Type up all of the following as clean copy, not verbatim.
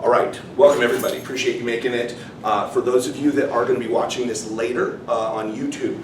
All right, welcome everybody. Appreciate you making it. For those of you that are going to be watching this later on YouTube,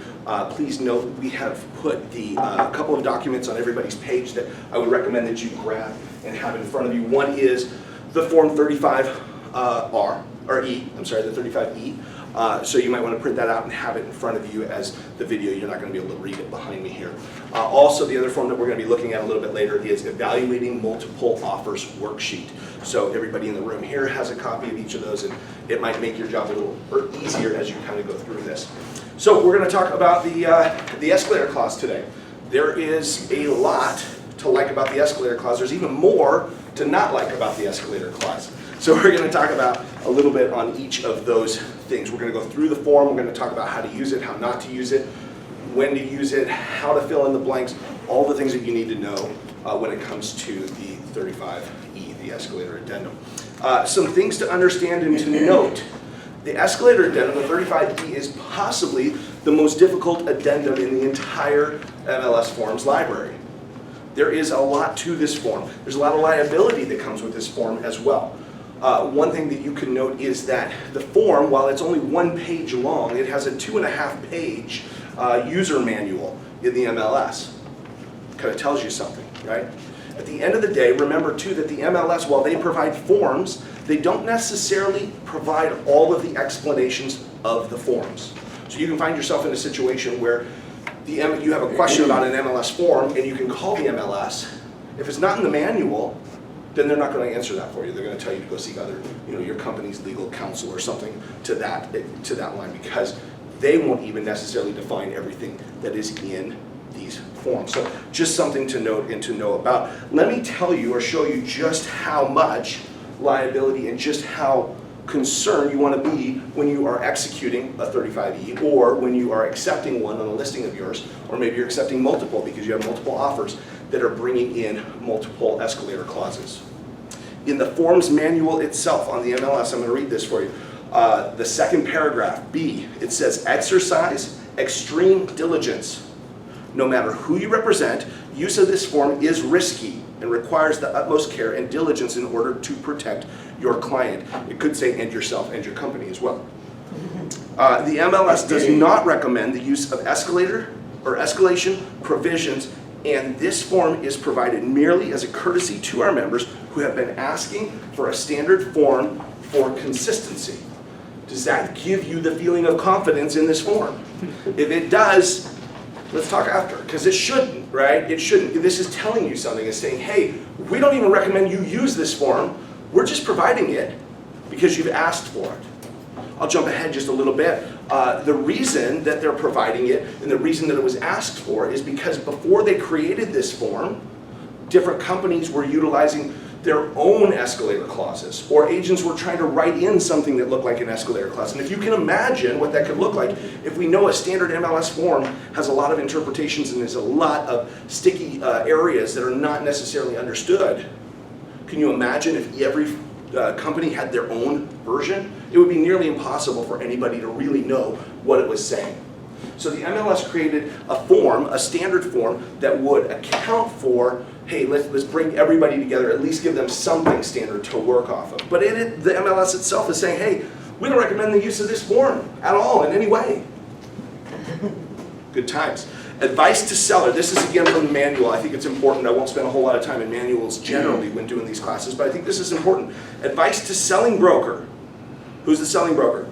please note we have put a couple of documents on everybody's page that I would recommend that you grab and have in front of you. One is the Form 35R, or E, I'm sorry, the 35E. So you might want to print that out and have it in front of you as the video. You're not going to be able to read it behind me here. Also, the other form that we're going to be looking at a little bit later is Evaluating Multiple Offers Worksheet. So everybody in the room here has a copy of each of those, and it might make your job a little easier as you kind of go through this. So we're going to talk about the escalator clause today. There is a lot to like about the escalator clause. There's even more to not like about the escalator clause. So we're going to talk about a little bit on each of those things. We're going to go through the form. We're going to talk about how to use it, how not to use it, when to use it, how to fill in the blanks, all the things that you need to know when it comes to the 35E, the Escalator Addendum. Some things to understand and to note. The Escalator Addendum, the 35E, is possibly the most difficult addendum in the entire MLS Forms library. There is a lot to this form. There's a lot of liability that comes with this form as well. One thing that you can note is that the form, while it's only 1 page long, it has a 2.5 page user manual in the MLS. Kind of tells you something, right? At the end of the day, remember too that the MLS, while they provide forms, they don't necessarily provide all of the explanations of the forms. So you can find yourself in a situation where you have a question about an MLS form and you can call the MLS. If it's not in the manual, then they're not going to answer that for you. They're going to tell you to go seek other, your company's legal counsel or something to that line, because they won't even necessarily define everything that is in these forms. So just something to note and to know about. Let me tell you or show you just how much liability and just how concerned you want to be when you are executing a 35E or when you are accepting one on a listing of yours, or maybe you're accepting multiple because you have multiple offers that are bringing in multiple escalator clauses. In the forms manual itself on the MLS, I'm going to read this for you. The second paragraph, B, it says, exercise extreme diligence. No matter who you represent, use of this form is risky and requires the utmost care and diligence in order to protect your client. It could say, and yourself and your company as well. The MLS does not recommend the use of escalator or escalation provisions, and this form is provided merely as a courtesy to our members who have been asking for a standard form for consistency. Does that give you the feeling of confidence in this form? If it does, let's talk after, because it shouldn't, right? It shouldn't. This is telling you something. It's saying, hey, we don't even recommend you use this form. We're just providing it because you've asked for it. I'll jump ahead just a little bit. The reason that they're providing it and the reason that it was asked for is because before they created this form, different companies were utilizing their own escalator clauses, or agents were trying to write in something that looked like an escalator clause. And if you can imagine what that could look like, if we know a standard MLS form has a lot of interpretations and there's a lot of sticky areas that are not necessarily understood, can you imagine if every company had their own version? It would be nearly impossible for anybody to really know what it was saying. So the MLS created a form, a standard form, that would account for, hey, let's bring everybody together, at least give them something standard to work off of. But the MLS itself is saying, hey, we don't recommend the use of this form at all in any way. Good times. Advice to seller. This is again from the manual. I think it's important. I won't spend a whole lot of time in manuals generally when doing these classes, but I think this is important. Advice to selling broker. Who's the selling broker?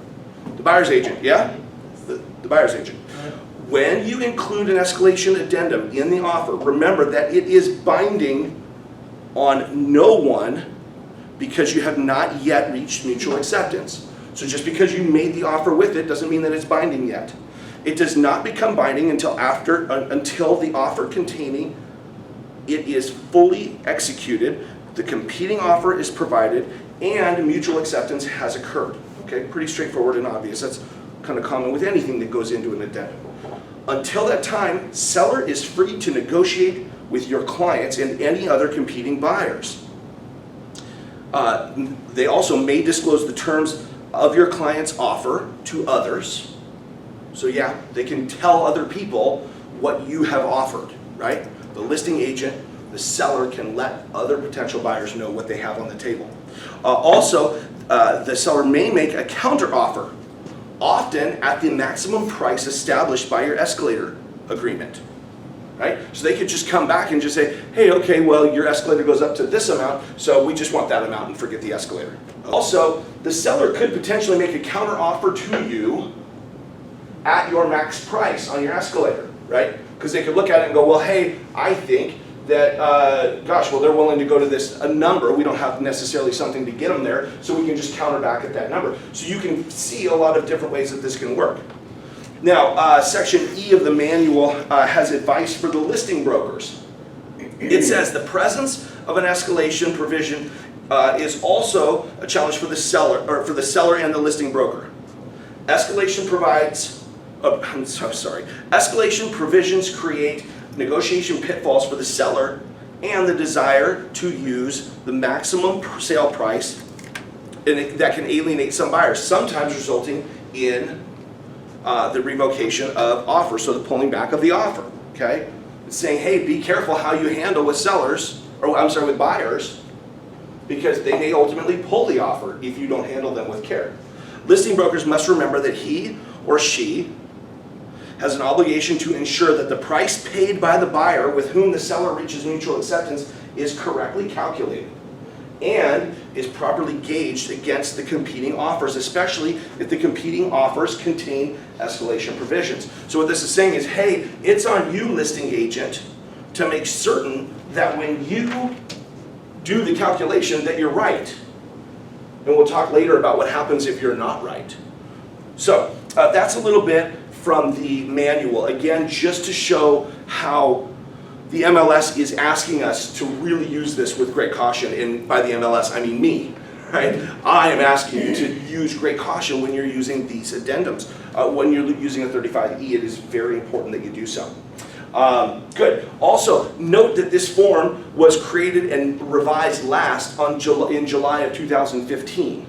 The buyer's agent, yeah? The buyer's agent. When you include an escalation addendum in the offer, remember that it is binding on no one because you have not yet reached mutual acceptance. So just because you made the offer with it doesn't mean that it's binding yet. It does not become binding until the offer containing it is fully executed, the competing offer is provided, and mutual acceptance has occurred. Okay, pretty straightforward and obvious. That's kind of common with anything that goes into an addendum. Until that time, seller is free to negotiate with your clients and any other competing buyers. They also may disclose the terms of your client's offer to others. So yeah, they can tell other people what you have offered, right? The listing agent, the seller can let other potential buyers know what they have on the table. Also, the seller may make a counteroffer, often at the maximum price established by your escalator agreement. Right? So they could just come back and just say, hey, okay, well, your escalator goes up to this amount, so we just want that amount and forget the escalator. Also, the seller could potentially make a counteroffer to you at your max price on your escalator, right? Because they could look at it and go, well, hey, I think that, gosh, well, they're willing to go to this a number. We don't have necessarily something to get them there, so we can just counter back at that number. So you can see a lot of different ways that this can work. Now, Section E of the manual has advice for the listing brokers. It says the presence of an escalation provision is also a challenge for the seller, or for the seller and the listing broker. Escalation provisions create negotiation pitfalls for the seller and the desire to use the maximum sale price, and that can alienate some buyers, sometimes resulting in the revocation of offer, so the pulling back of the offer, okay? It's saying, hey, be careful how you handle with sellers, or I'm sorry, with buyers, because they may ultimately pull the offer if you don't handle them with care. Listing brokers must remember that he or she has an obligation to ensure that the price paid by the buyer with whom the seller reaches mutual acceptance is correctly calculated and is properly gauged against the competing offers, especially if the competing offers contain escalation provisions. So what this is saying is, hey, it's on you, listing agent, to make certain that when you do the calculation that you're right. And we'll talk later about what happens if you're not right. So that's a little bit from the manual. Again, just to show how the MLS is asking us to really use this with great caution, and by the MLS, I mean me, right? I am asking you to use great caution when you're using these addendums. When you're using a 35E, it is very important that you do so. Good. Also, note that this form was created and revised last in July of 2015,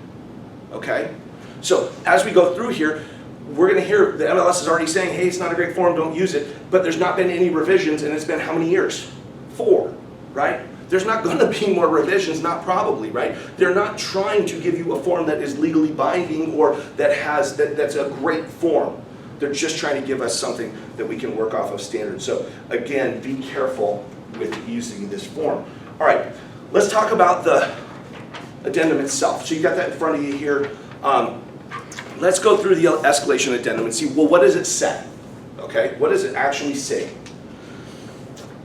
okay? So, as we go through here, we're going to hear the MLS is already saying, hey, it's not a great form, don't use it. But there's not been any revisions, and it's been how many years? 4, right? There's not going to be more revisions, not probably, right? They're not trying to give you a form that is legally binding or that's a great form. They're just trying to give us something that we can work off of standards. So again, be careful with using this form. All right, let's talk about the addendum itself. So you got that in front of you here. Let's go through the escalation addendum and see, well, what does it say? Okay, what does it actually say?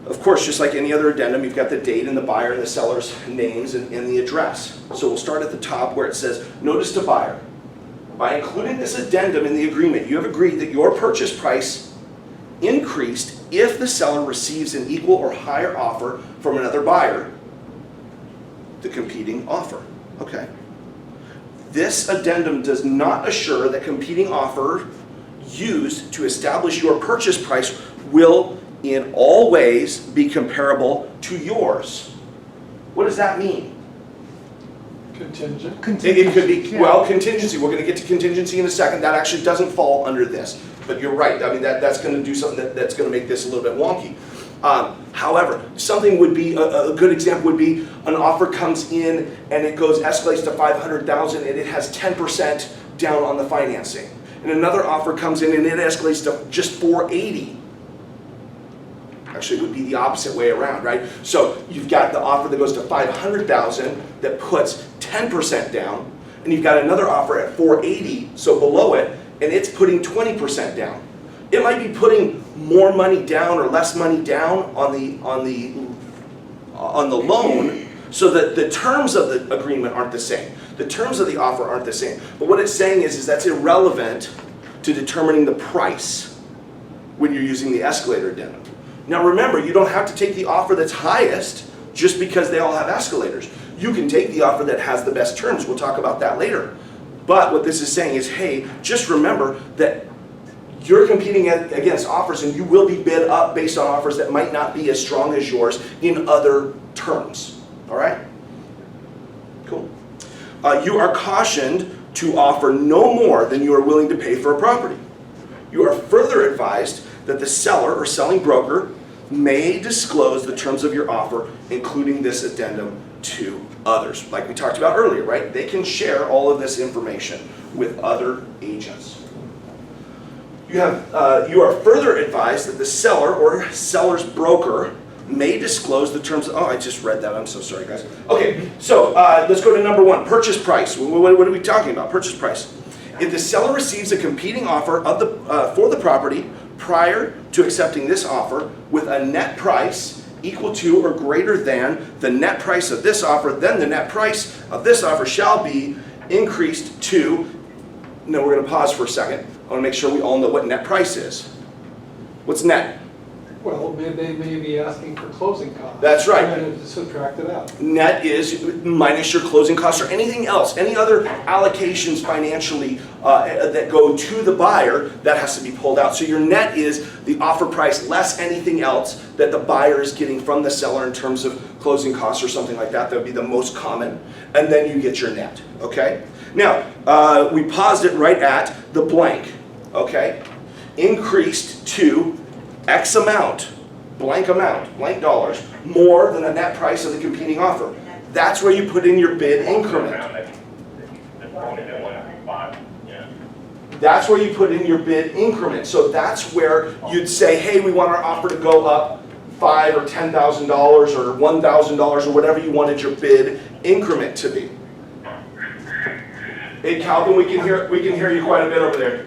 Of course, just like any other addendum, you've got the date and the buyer and the seller's names and the address. So we'll start at the top where it says, notice to buyer. By including this addendum in the agreement, you have agreed that your purchase price increased if the seller receives an equal or higher offer from another buyer, the competing offer. Okay. This addendum does not assure that competing offer used to establish your purchase price will in all ways be comparable to yours. What does that mean? Contingent. It could be, well, contingency. We're going to get to contingency in a second. That actually doesn't fall under this. But you're right. I mean, that's going to do something that's going to make this a little bit wonky. However, something would be, a good example would be an offer comes in and it escalates to $500,000 and it has 10% down on the financing. And another offer comes in and it escalates to just $480,000. Actually, it would be the opposite way around, right? So you've got the offer that goes to $500,000 that puts 10% down, and you've got another offer at $480,000, so below it, and it's putting 20% down. It might be putting more money down or less money down on the loan, so that the terms of the agreement aren't the same. The terms of the offer aren't the same. But what it's saying is that's irrelevant to determining the price when you're using the escalator addendum. Now remember, you don't have to take the offer that's highest just because they all have escalators. You can take the offer that has the best terms. We'll talk about that later. But what this is saying is, hey, just remember that you're competing against offers and you will be bid up based on offers that might not be as strong as yours in other terms. All right? Cool. You are cautioned to offer no more than you are willing to pay for a property. You are further advised that the seller or selling broker may disclose the terms of your offer, including this addendum, to others, like we talked about earlier, right? They can share all of this information with other agents. You are further advised that the seller or seller's broker may disclose the terms. Oh, I just read that. I'm so sorry, guys. Okay, so let's go to number one, purchase price. What are we talking about? Purchase price. If the seller receives a competing offer for the property prior to accepting this offer with a net price equal to or greater than the net price of this offer, then the net price of this offer shall be increased to. No, we're going to pause for a second. I want to make sure we all know what net price is. What's net? Well, they may be asking for closing costs. That's right. And then subtract it out. Net is minus your closing costs or anything else, any other allocations financially that go to the buyer, that has to be pulled out. So your net is the offer price less anything else that the buyer is getting from the seller in terms of closing costs or something like that. That would be the most common. And then you get your net, okay? Now, we paused it right at the blank, okay? Increased to X amount, blank dollars, more than the net price of the competing offer. That's where you put in your bid increment. That's where you put in your bid increment. So that's where you'd say, hey, we want our offer to go up $5,000 or $10,000 or $1,000 or whatever you wanted your bid increment to be. Hey, Calvin, we can hear you quite a bit over there.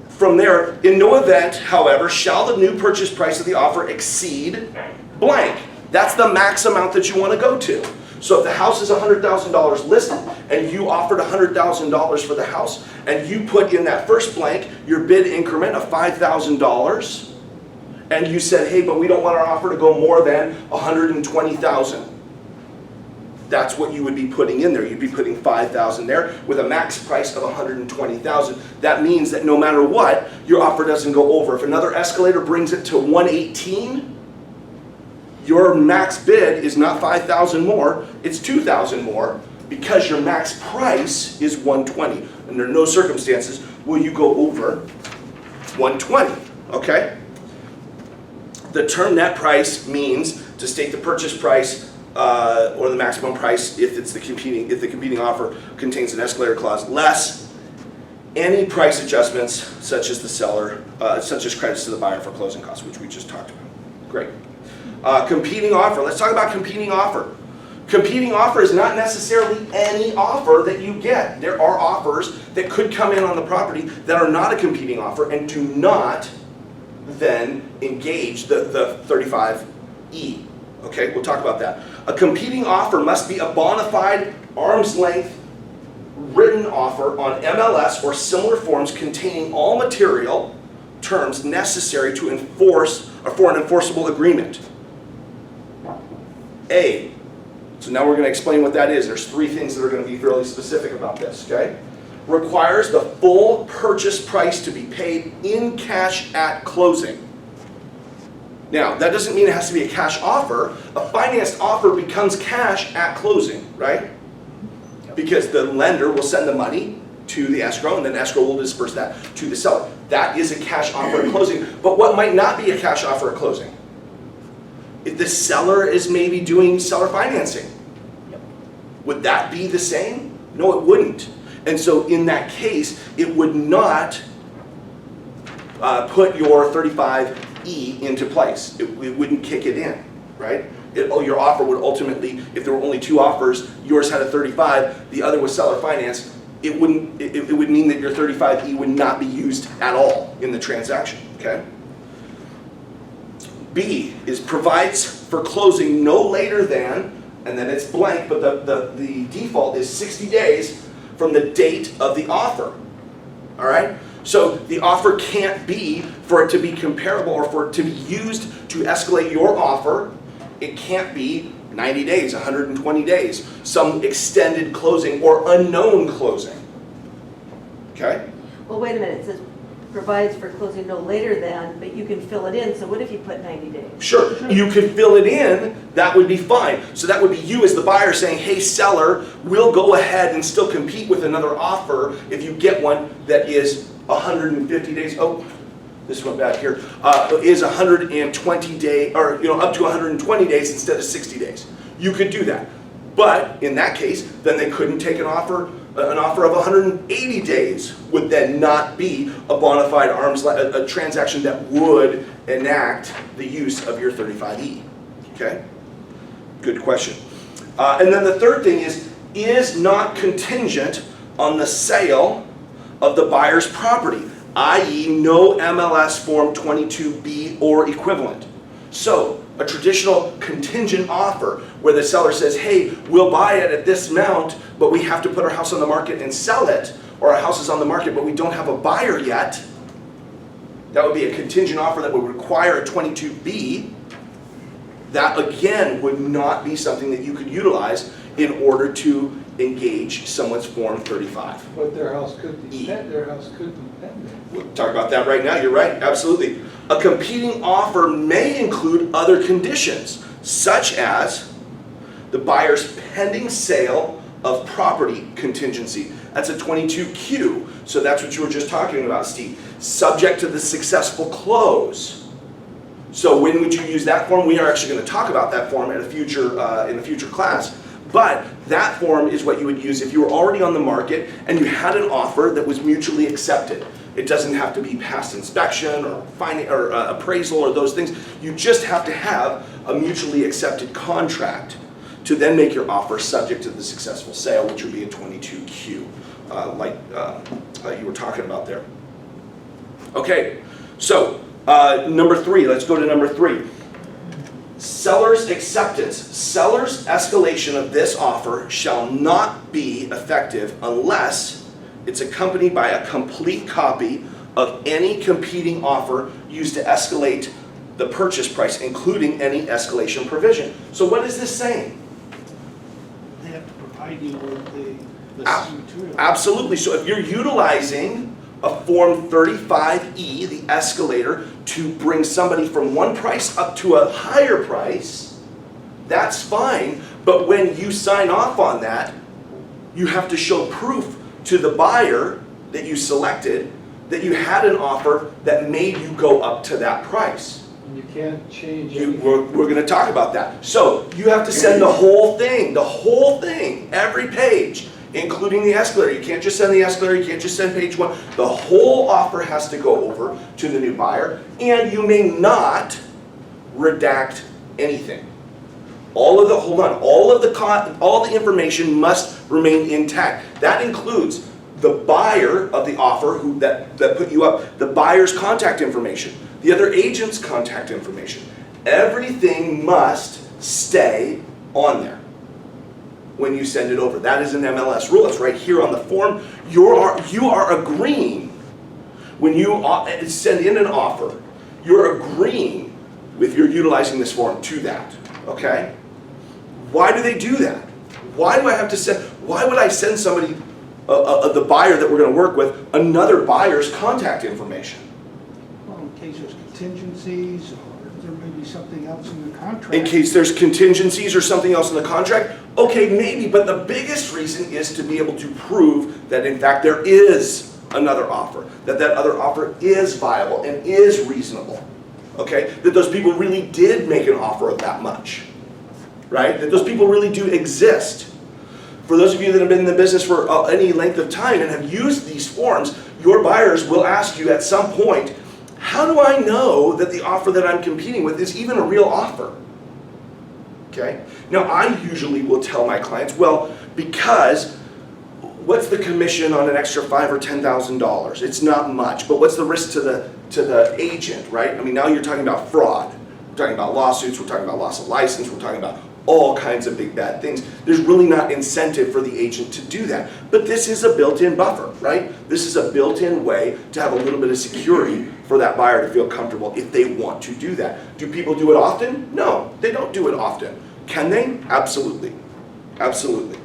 From there, in no event, however, shall the new purchase price of the offer exceed blank. That's the max amount that you want to go to. So if the house is $100,000 listed and you offered $100,000 for the house and you put in that first blank your bid increment of $5,000 and you said, hey, but we don't want our offer to go more than $120,000. That's what you would be putting in there. You'd be putting $5,000 there with a max price of $120,000. That means that no matter what, your offer doesn't go over. If another escalator brings it to $118,000, your max bid is not $5,000 more, it's $2,000 more because your max price is $120,000. Under no circumstances will you go over $120,000, okay? The term net price means to state the purchase price or the maximum price if the competing offer contains an escalator clause, less any price adjustments such as such as credits to the buyer for closing costs, which we just talked about. Great. Competing offer. Let's talk about competing offer. Competing offer is not necessarily any offer that you get. There are offers that could come in on the property that are not a competing offer and do not then engage the 35E. Okay, we'll talk about that. A competing offer must be a bona fide, arm's length, written offer on MLS or similar forms containing all material terms necessary to enforce or for an enforceable agreement. A. So now we're going to explain what that is. There's three things that are going to be fairly specific about this, okay? Requires the full purchase price to be paid in cash at closing. Now, that doesn't mean it has to be a cash offer. A financed offer becomes cash at closing, right? Because the lender will send the money to the escrow, and then escrow will disperse that to the seller. That is a cash offer at closing. But what might not be a cash offer at closing? If the seller is maybe doing seller financing, would that be the same? No, it wouldn't. And so in that case, it would not put your 35E into place. It wouldn't kick it in, right? Your offer would ultimately, if there were only two offers, yours had a 35, the other was seller finance, it would mean that your 35E would not be used at all in the transaction, okay? B is provides for closing no later than, and then it's blank, but the default is 60 days from the date of the offer, all right? So the offer can't be for it to be comparable or for it to be used to escalate your offer. It can't be 90 days, 120 days, some extended closing or unknown closing. Okay? Well, wait a minute. It says provides for closing no later than, but you can fill it in. So what if you put 90 days? Sure. You could fill it in. That would be fine. So that would be you as the buyer saying, hey, seller, we'll go ahead and still compete with another offer if you get one that is 150 days. Oh, this went back here, is 120 day, or up to 120 days instead of 60 days. You could do that. But in that case, then they couldn't take an offer of 180 days would then not be a bona fide a transaction that would enact the use of your 35E. Okay? Good question. And then the third thing is not contingent on the sale of the buyer's property, i.e. no MLS Form 22B or equivalent. So, a traditional contingent offer where the seller says, hey, we'll buy it at this amount, but we have to put our house on the market and sell it, or our house is on the market but we don't have a buyer yet. That would be a contingent offer that would require a 22B. That again would not be something that you could utilize in order to engage someone's Form 35. But their house could be pending. We'll talk about that right now. You're right, absolutely. A competing offer may include other conditions, such as the buyer's pending sale of property contingency. That's a 22Q, so that's what you were just talking about, Steve. Subject to the successful close. So when would you use that form? We are actually going to talk about that form in a future class. But that form is what you would use if you were already on the market and you had an offer that was mutually accepted. It doesn't have to be past inspection or appraisal or those things. You just have to have a mutually accepted contract to then make your offer subject to the successful sale, which would be a 22Q, like you were talking about there. Okay, so number 3, let's go to number 3. Seller's acceptance. Seller's escalation of this offer shall not be effective unless it's accompanied by a complete copy of any competing offer used to escalate the purchase price, including any escalation provision. So what is this saying? They have to provide you with the material. Absolutely. So if you're utilizing a Form 35E, the escalator, to bring somebody from one price up to a higher price, that's fine. But when you sign off on that, you have to show proof to the buyer that you selected that you had an offer that made you go up to that price. And you can't change anything. We're going to talk about that. So you have to send the whole thing, every page, including the escalator. You can't just send the escalator, you can't just send page 1. The whole offer has to go over to the new buyer, and you may not redact anything. All of the information must remain intact. That includes the buyer of the offer that put you up, the buyer's contact information, the other agent's contact information. Everything must stay on there when you send it over. That is an MLS rule. It's right here on the form. You are agreeing when you send in an offer. You're agreeing with your utilizing this form to that. Okay? Why do they do that? Why do I have to send? Why would I send somebody, the buyer that we're going to work with, another buyer's contact information? Well, in case there's contingencies, or there may be something else in the contract. In case there's contingencies or something else in the contract? Okay, maybe, but the biggest reason is to be able to prove that in fact there is another offer, that other offer is viable and is reasonable. Okay, that those people really did make an offer of that much. Right? That those people really do exist. For those of you that have been in the business for any length of time and have used these forms, your buyers will ask you at some point, how do I know that the offer that I'm competing with is even a real offer? Okay? Now I usually will tell my clients, well, because what's the commission on an extra $5,000 or $10,000? It's not much, but what's the risk to the agent, right? I mean, now you're talking about fraud. We're talking about lawsuits, we're talking about loss of license, we're talking about all kinds of big bad things. There's really not incentive for the agent to do that. But this is a built-in buffer, right? This is a built-in way to have a little bit of security for that buyer to feel comfortable if they want to do that. Do people do it often? No, they don't do it often. Can they? Absolutely. Absolutely.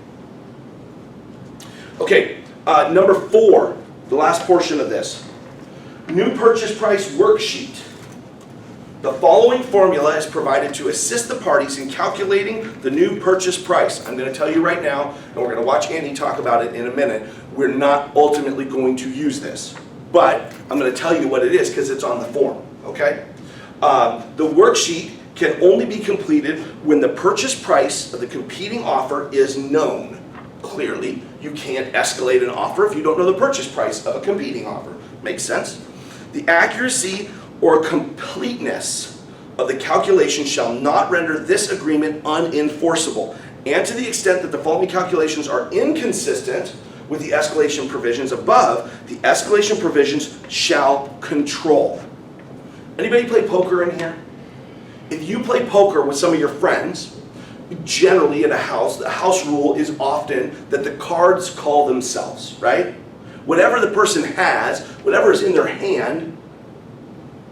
Okay, number 4, the last portion of this. New purchase price worksheet. The following formula is provided to assist the parties in calculating the new purchase price. I'm going to tell you right now, and we're going to watch Andy talk about it in a minute, we're not ultimately going to use this. but I'm going to tell you what it is because it's on the form, okay? The worksheet can only be completed when the purchase price of the competing offer is known clearly. You can't escalate an offer if you don't know the purchase price of a competing offer. Makes sense? The accuracy or completeness of the calculation shall not render this agreement unenforceable, and to the extent that the following calculations are inconsistent with the escalation provisions above, the escalation provisions shall control. Anybody play poker in here? If you play poker with some of your friends, generally in a house, the house rule is often that the cards call themselves, right? Whatever the person has, whatever is in their hand,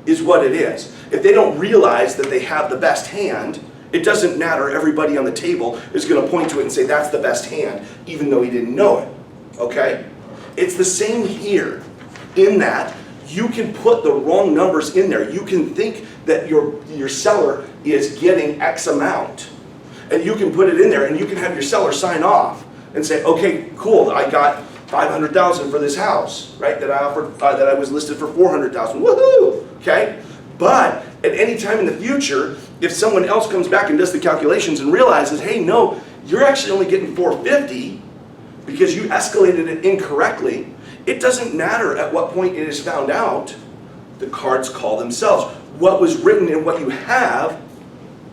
is what it is. If they don't realize that they have the best hand, it doesn't matter. Everybody on the table is going to point to it and say, that's the best hand, even though he didn't know it, okay? It's the same here, in that you can put the wrong numbers in there. You can think that your seller is getting X amount, and you can put it in there, and you can have your seller sign off and say, okay, cool, I got $500,000 for this house, right? That I offered, that I was listed for $400,000. Woohoo! Okay, but at any time in the future, if someone else comes back and does the calculations and realizes, hey, no, you're actually only getting $450 because you escalated it incorrectly, it doesn't matter at what point it is found out. The cards call themselves. What was written and what you have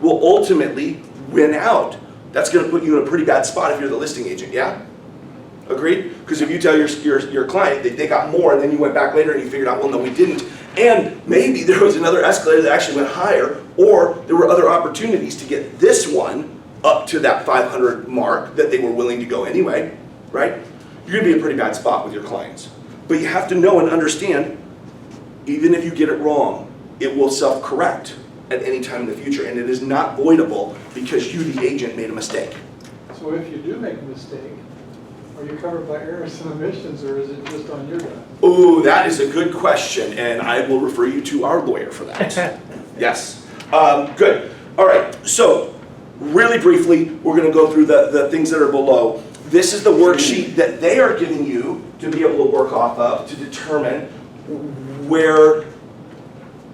will ultimately win out. That's going to put you in a pretty bad spot if you're the listing agent, yeah? Agreed? Because if you tell your client that they got more and then you went back later and you figured out, well, no, we didn't. And maybe there was another escalator that actually went higher, or there were other opportunities to get this one up to that 500 mark that they were willing to go anyway, right? You're going to be in a pretty bad spot with your clients. But you have to know and understand, even if you get it wrong, it will self-correct at any time in the future, and it is not voidable because you, the agent, made a mistake. So if you do make a mistake, are you covered by errors and omissions, or is it just on your guy? Oh, that is a good question, and I will refer you to our lawyer for that. Yes. Good. All right, so really briefly, we're going to go through the things that are below. This is the worksheet that they are giving you to be able to work off of to determine where,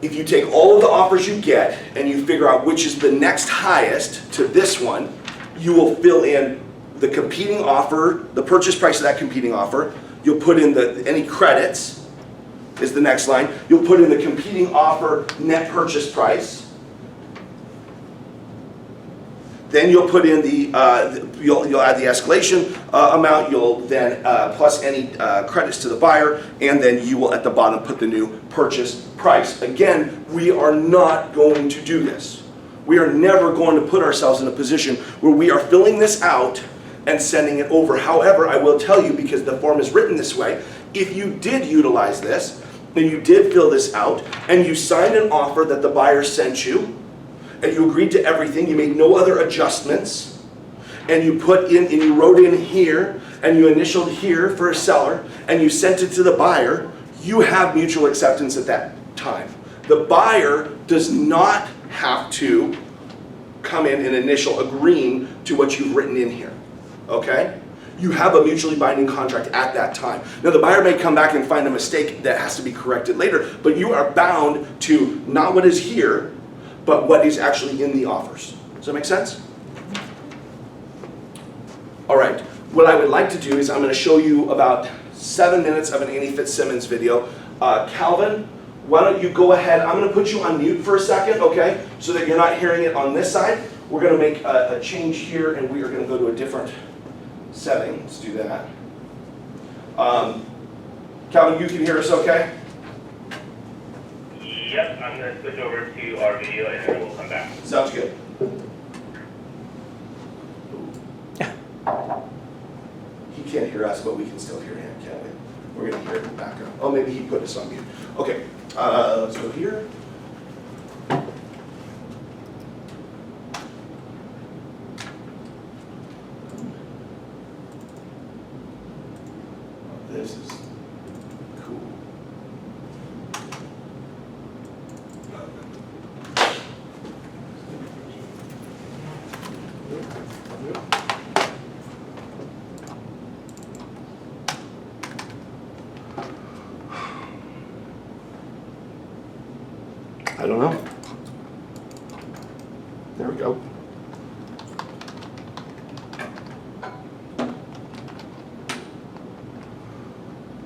if you take all of the offers you get and you figure out which is the next highest to this one, you will fill in the competing offer, the purchase price of that competing offer. You'll put in any credits is the next line. You'll put in the competing offer net purchase price. Then you'll put in you'll add the escalation amount. You'll then plus any credits to the buyer, and then you will at the bottom put the new purchase price. Again, we are not going to do this. We are never going to put ourselves in a position where we are filling this out and sending it over. However, I will tell you, because the form is written this way, if you did utilize this, and you did fill this out, and you signed an offer that the buyer sent you, and you agreed to everything, you made no other adjustments, and you put in, and you wrote in here, and you initialed here for a seller, and you sent it to the buyer, you have mutual acceptance at that time. The buyer does not have to come in and initial agreeing to what you've written in here, okay? You have a mutually binding contract at that time. Now the buyer may come back and find a mistake that has to be corrected later, but you are bound to not what is here, but what is actually in the offers. Does that make sense? All right, what I would like to do is I'm going to show you about 7 minutes of an Annie Fitzsimmons video. Calvin, why don't you go ahead, I'm going to put you on mute for a second, okay, so that you're not hearing it on this side. We're going to make a change here, and we are going to go to a different setting. Let's do that. Calvin, you can hear us okay? Yep, I'm going to switch over to our video and then we'll come back. Sounds good. He can't hear us, but we can still hear him, can't we? We're going to hear it in the background. Oh, maybe he put us on mute. Okay, let's go here. This is cool. don't know. There we go.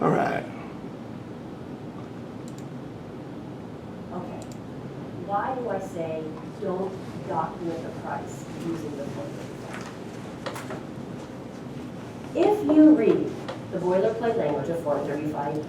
All right. Okay. Why do I say don't document the price using the boilerplate? If you read the boilerplate language of Form 35E,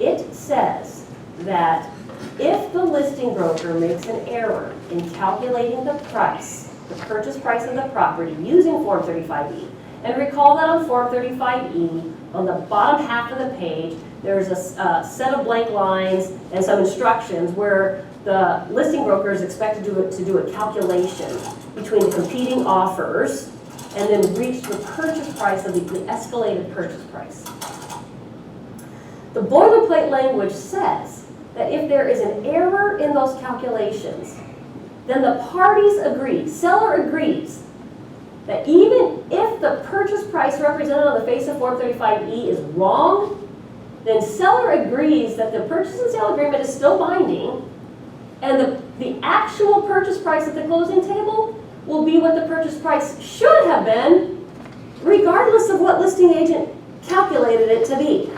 it says that if the listing broker makes an error in calculating the price, the purchase price of the property using Form 35E, and recall that on Form 35E, on the bottom half of the page, there's a set of blank lines and some instructions where the listing broker is expected to do a calculation between the competing offers and then reach the purchase price of the escalated purchase price. The boilerplate language says that if there is an error in those calculations, then the parties agree, seller agrees, that even if the purchase price represented on the face of Form 35E is wrong, then seller agrees that the purchase and sale agreement is still binding, and the actual purchase price at the closing table will be what the purchase price should have been, regardless of what listing agent calculated it to be.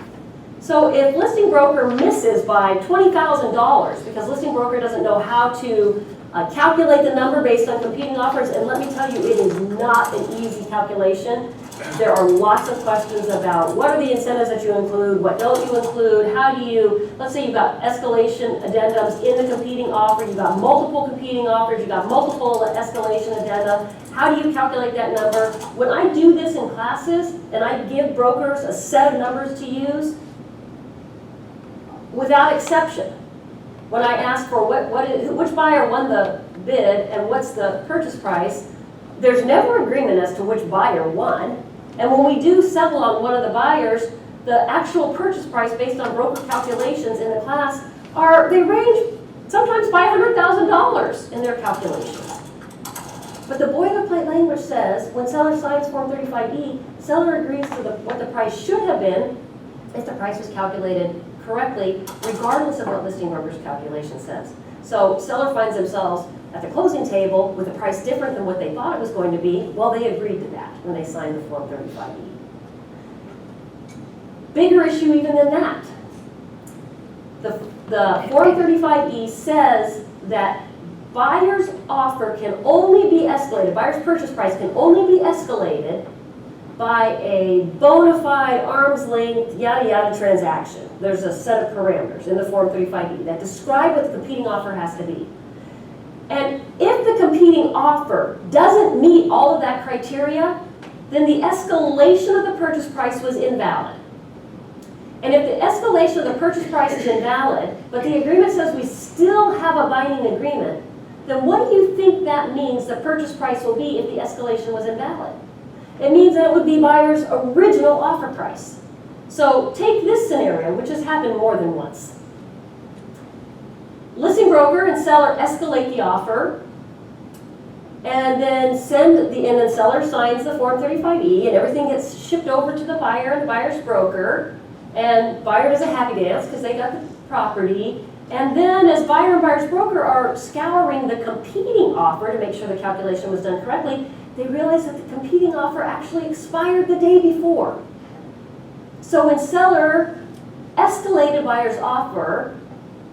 So if listing broker misses by $20,000 because listing broker doesn't know how to calculate the number based on competing offers, and let me tell you, it is not an easy calculation. There are lots of questions about what are the incentives that you include, what don't you include, how do you, let's say you've got escalation addendums in the competing offer, you've got multiple competing offers, you've got multiple escalation addenda, how do you calculate that number? When I do this in classes and I give brokers a set of numbers to use, without exception, when I ask for which buyer won the bid and what's the purchase price, there's never agreement as to which buyer won. And when we do settle on one of the buyers, the actual purchase price based on broker calculations in the class they range sometimes by $100,000 in their calculations. But the boilerplate language says when seller signs Form 35E, seller agrees to what the price should have been if the price was calculated correctly, regardless of what listing broker's calculation says. So seller finds themselves at the closing table with a price different than what they thought it was going to be. Well, they agreed to that when they signed the Form 35E. Bigger issue even than that. The Form 35E says that buyer's offer can only be escalated, buyer's purchase price can only be escalated by a bona fide, arm's length, yada yada transaction. There's a set of parameters in the Form 35E that describe what the competing offer has to be. And if the competing offer doesn't meet all of that criteria, then the escalation of the purchase price was invalid. And if the escalation of the purchase price is invalid, but the agreement says we still have a binding agreement, then what do you think that means the purchase price will be if the escalation was invalid? It means that it would be buyer's original offer price. So take this scenario, which has happened more than once. Listing broker and seller escalate the offer, and then seller signs the Form 35E, and everything gets shipped over to the buyer and the buyer's broker, and buyer does a happy dance because they got the property. And then as buyer and buyer's broker are scouring the competing offer to make sure the calculation was done correctly, they realize that the competing offer actually expired the day before. So when seller escalated buyer's offer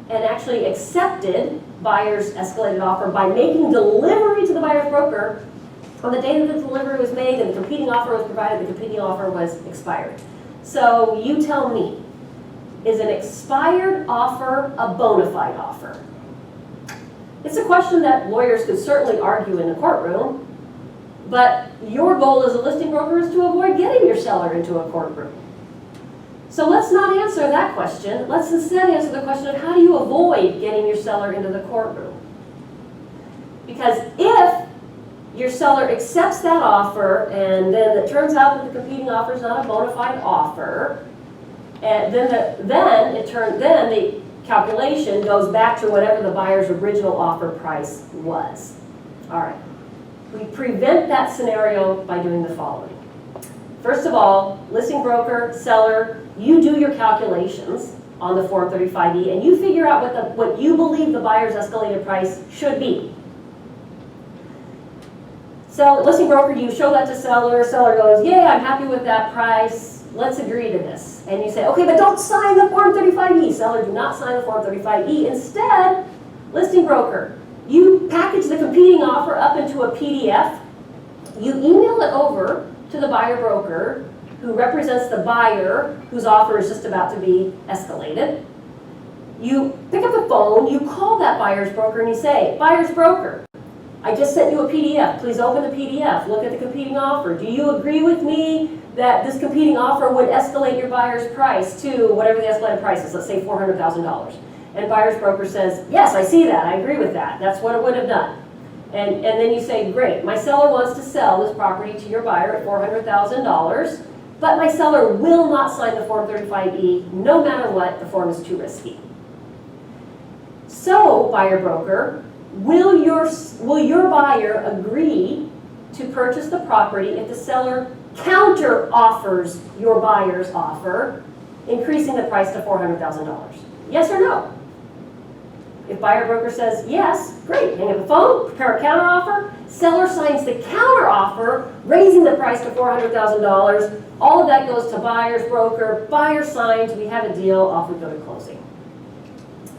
and actually accepted buyer's escalated offer by making delivery to the buyer's broker, on the day that the delivery was made and the competing offer was provided, the competing offer was expired. So you tell me, is an expired offer a bona fide offer? It's a question that lawyers could certainly argue in the courtroom, but your goal as a listing broker is to avoid getting your seller into a courtroom. So let's not answer that question. Let's instead answer the question of how do you avoid getting your seller into the courtroom? Because if your seller accepts that offer and then it turns out that the competing offer is not a bona fide offer, and then the calculation goes back to whatever the buyer's original offer price was. All right. We prevent that scenario by doing the following. First of all, listing broker, seller, you do your calculations. on the Form 35E, and you figure out what you believe the buyer's escalated price should be. So listing broker, you show that to seller goes, yeah, I'm happy with that price, let's agree to this. And you say, okay, but don't sign the Form 35E. Seller, do not sign the Form 35E. Instead, listing broker, you package the competing offer up into a PDF, you email it over to the buyer broker, who represents the buyer whose offer is just about to be escalated. You pick up the phone, you call that buyer's broker and you say, buyer's broker, I just sent you a PDF, please open the PDF, look at the competing offer. Do you agree with me that this competing offer would escalate your buyer's price to whatever the escalated price is, let's say $400,000. And buyer's broker says, yes, I see that, I agree with that, that's what it would have done. And then you say, great, my seller wants to sell this property to your buyer at $400,000, but my seller will not sign the Form 35E, no matter what, the form is too risky. So, buyer broker, will your buyer agree to purchase the property if the seller counter offers your buyer's offer, increasing the price to $400,000? Yes or no? If buyer broker says yes, great, hang up the phone, prepare a counter offer, seller signs the counter offer, raising the price to $400,000, all of that goes to buyer's broker, buyer signs, we have a deal, off we go to closing.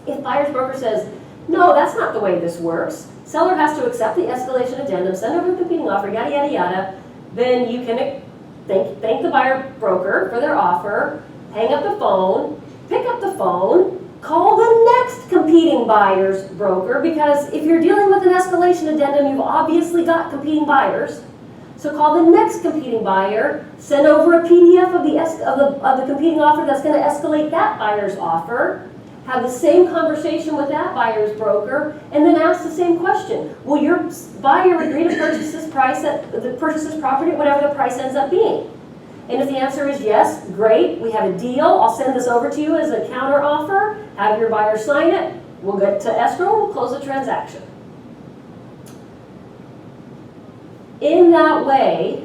If buyer's broker says, no, that's not the way this works, seller has to accept the escalation addendum, send over the competing offer, yada, yada, yada, then you can thank the buyer broker for their offer, hang up the phone, pick up the phone, call the next competing buyer's broker, because if you're dealing with an escalation addendum, you've obviously got competing buyers. So call the next competing buyer, send over a PDF of the competing offer that's going to escalate that buyer's offer, have the same conversation with that buyer's broker, and then ask the same question. Will your buyer agree to purchase this property at whatever the price ends up being? And if the answer is yes, great, we have a deal, I'll send this over to you as a counter offer, have your buyer sign it, we'll get to escrow, we'll close the transaction. In that way,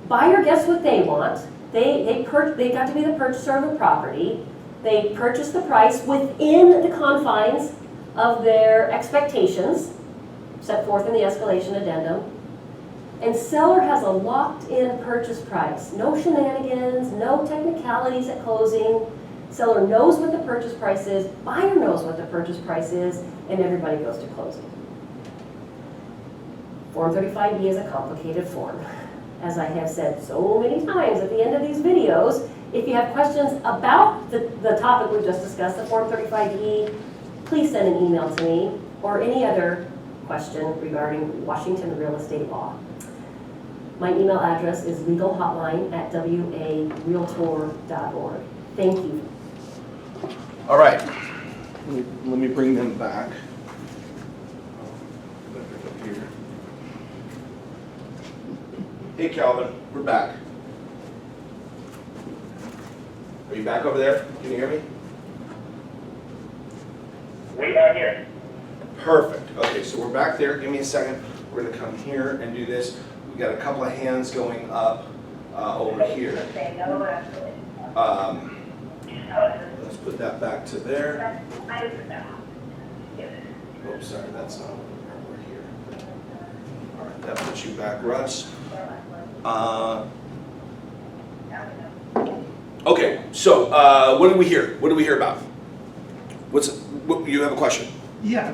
buyer gets what they want, they got to be the purchaser of the property, they purchase the price within the confines of their expectations, set forth in the escalation addendum, and seller has a locked-in purchase price. No shenanigans, no technicalities at closing. Seller knows what the purchase price is, buyer knows what the purchase price is, and everybody goes to closing. Form 35B is a complicated form. As I have said so many times at the end of these videos, if you have questions about the topic we just discussed, the Form 35E, please send an email to me, or any other question regarding Washington real estate law. My email address is legalhotline@warealtor.org. Thank you. All right, let me bring them back. Up here. Hey Calvin, we're back. Are you back over there? Can you hear me? We are here. Perfect. Okay, so we're back there. Give me a second. We're going to come here and do this. We've got a couple of hands going up over here. Let's put that back to there. Oops, sorry, that's not over here. All right, that puts you back, Russ. Okay, so what did we hear? What did we hear about? You have a question? Yeah,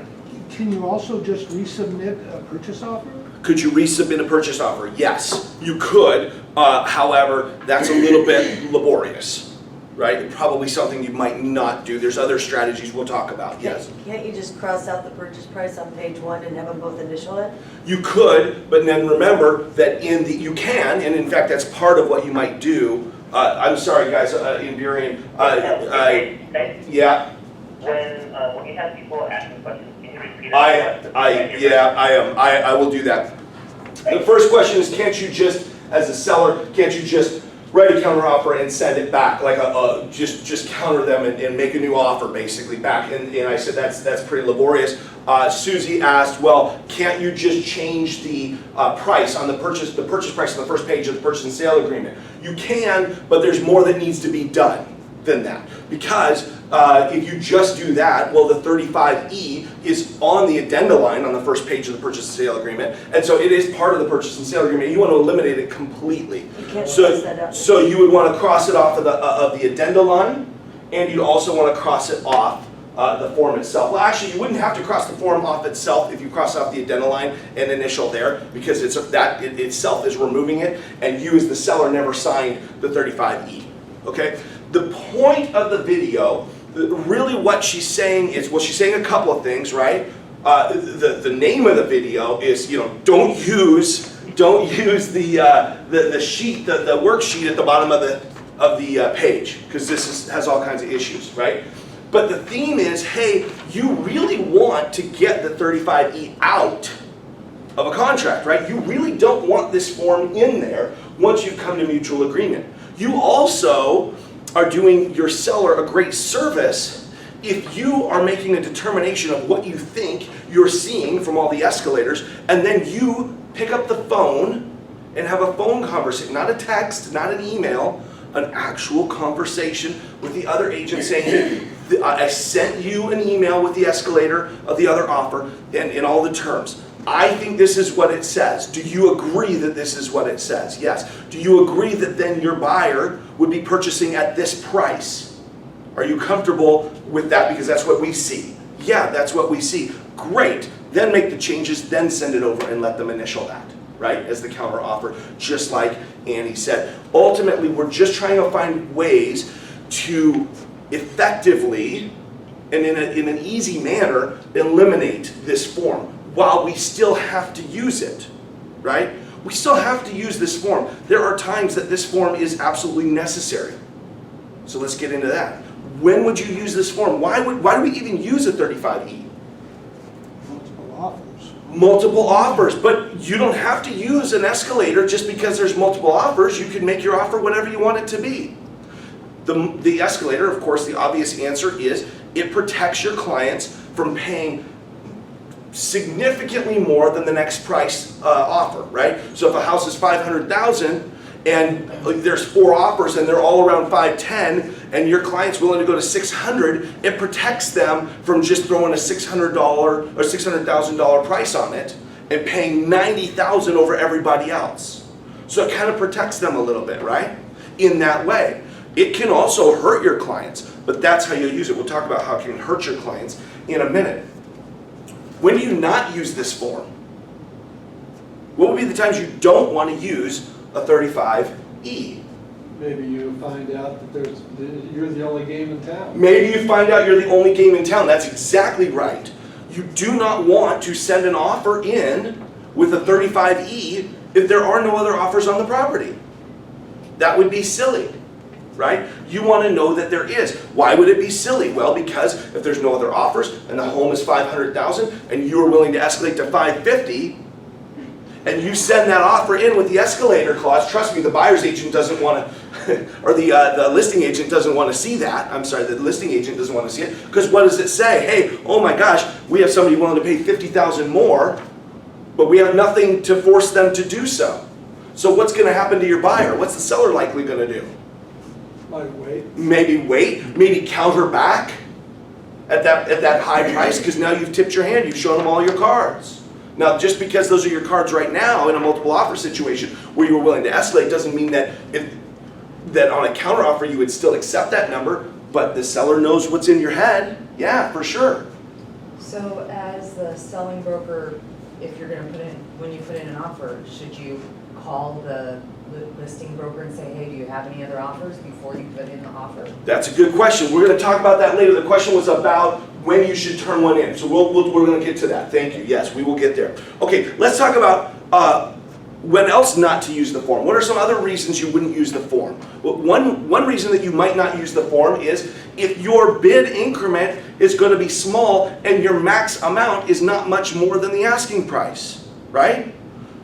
can you also just resubmit a purchase offer? Could you resubmit a purchase offer? Yes, you could. However, that's a little bit laborious, right? Probably something you might not do. There's other strategies we'll talk about. Yes. Can't you just cross out the purchase price on page 1 and have them both initial it? You could, but then remember that you can, and in fact, that's part of what you might do. I'm sorry, guys, Indirian. Yeah. When you have people asking questions, can you repeat it? I will do that. The first question is, can't you just, as a seller, can't you just write a counter offer and send it back, like just counter them and make a new offer basically back? And I said that's pretty laborious. Susie asked, well, can't you just change the price on the purchase price on the first page of the purchase and sale agreement? You can, but there's more that needs to be done. than that. Because if you just do that, well, the 35E is on the addenda line on the first page of the purchase and sale agreement, and so it is part of the purchase and sale agreement. You want to eliminate it completely. You can't So, cross that out. so you would want to cross it off of the addenda line, and you'd also want to cross it off the form itself. Well, actually, you wouldn't have to cross the form off itself if you cross off the addenda line and initial there, because it itself is removing it, and you as the seller never signed the 35E. Okay? The point of the video, really what she's saying is, well, she's saying a couple of things, right? The name of the video is, don't use the sheet, the worksheet at the bottom of the page, because this has all kinds of issues, right? But the theme is, hey, you really want to get the 35E out of a contract, right? You really don't want this form in there once you've come to mutual agreement. You also are doing your seller a great service if you are making a determination of what you think you're seeing from all the escalators, and then you pick up the phone and have a phone conversation, not a text, not an email, an actual conversation with the other agent saying, hey, I sent you an email with the escalator of the other offer and in all the terms. I think this is what it says. Do you agree that this is what it says? Yes. Do you agree that then your buyer would be purchasing at this price? Are you comfortable with that? Because that's what we see. Yeah, that's what we see. Great. Then make the changes, then send it over and let them initial that, right, as the counter offer, just like Annie said. Ultimately, we're just trying to find ways to effectively and in an easy manner eliminate this form while we still have to use it, right? We still have to use this form. There are times that this form is absolutely necessary. So let's get into that. When would you use this form? Why do we even use a 35E? Multiple offers. Multiple offers, but you don't have to use an escalator just because there's multiple offers. You can make your offer whatever you want it to be. The escalator, of course, the obvious answer is it protects your clients from paying significantly more than the next price offer, right? So if a house is $500,000 and there's 4 offers and they're all around $510,000 and your client's willing to go to $600,000, it protects them from just throwing a $600 or $600,000 price on it and paying $90,000 over everybody else. So it kind of protects them a little bit, right? In that way. It can also hurt your clients, but that's how you'll use it. We'll talk about how it can hurt your clients in a minute. When do you not use this form? What would be the times you don't want to use a 35E? Maybe you find out that you're the only game in town. Maybe you find out you're the only game in town. That's exactly right. You do not want to send an offer in with a 35E if there are no other offers on the property. That would be silly, right? You want to know that there is. Why would it be silly? Well, because if there's no other offers and the home is $500,000 and you are willing to escalate to $550,000 and you send that offer in with the escalator clause, trust me, the buyer's agent doesn't want to, or the listing agent doesn't want to see that. I'm sorry, the listing agent doesn't want to see it, because what does it say? Hey, oh my gosh, we have somebody willing to pay $50,000 more, but we have nothing to force them to do so. So what's going to happen to your buyer? What's the seller likely going to do? Might wait. Maybe counter back at that high price, because now you've tipped your hand, you've shown them all your cards. Now, just because those are your cards right now in a multiple offer situation where you were willing to escalate doesn't mean that that on a counter offer you would still accept that number, but the seller knows what's in your head. Yeah, for sure. So as the selling broker, if you're going to when you put in an offer, should you call the listing broker and say, hey, do you have any other offers before you put in the offer? That's a good question. We're going to talk about that later. The question was about when you should turn one in. So we're going to get to that. Thank you. Yes, we will get there. Okay, let's talk about when else not to use the form. What are some other reasons you wouldn't use the form? Well, one reason that you might not use the form is if your bid increment is going to be small and your max amount is not much more than the asking price, right?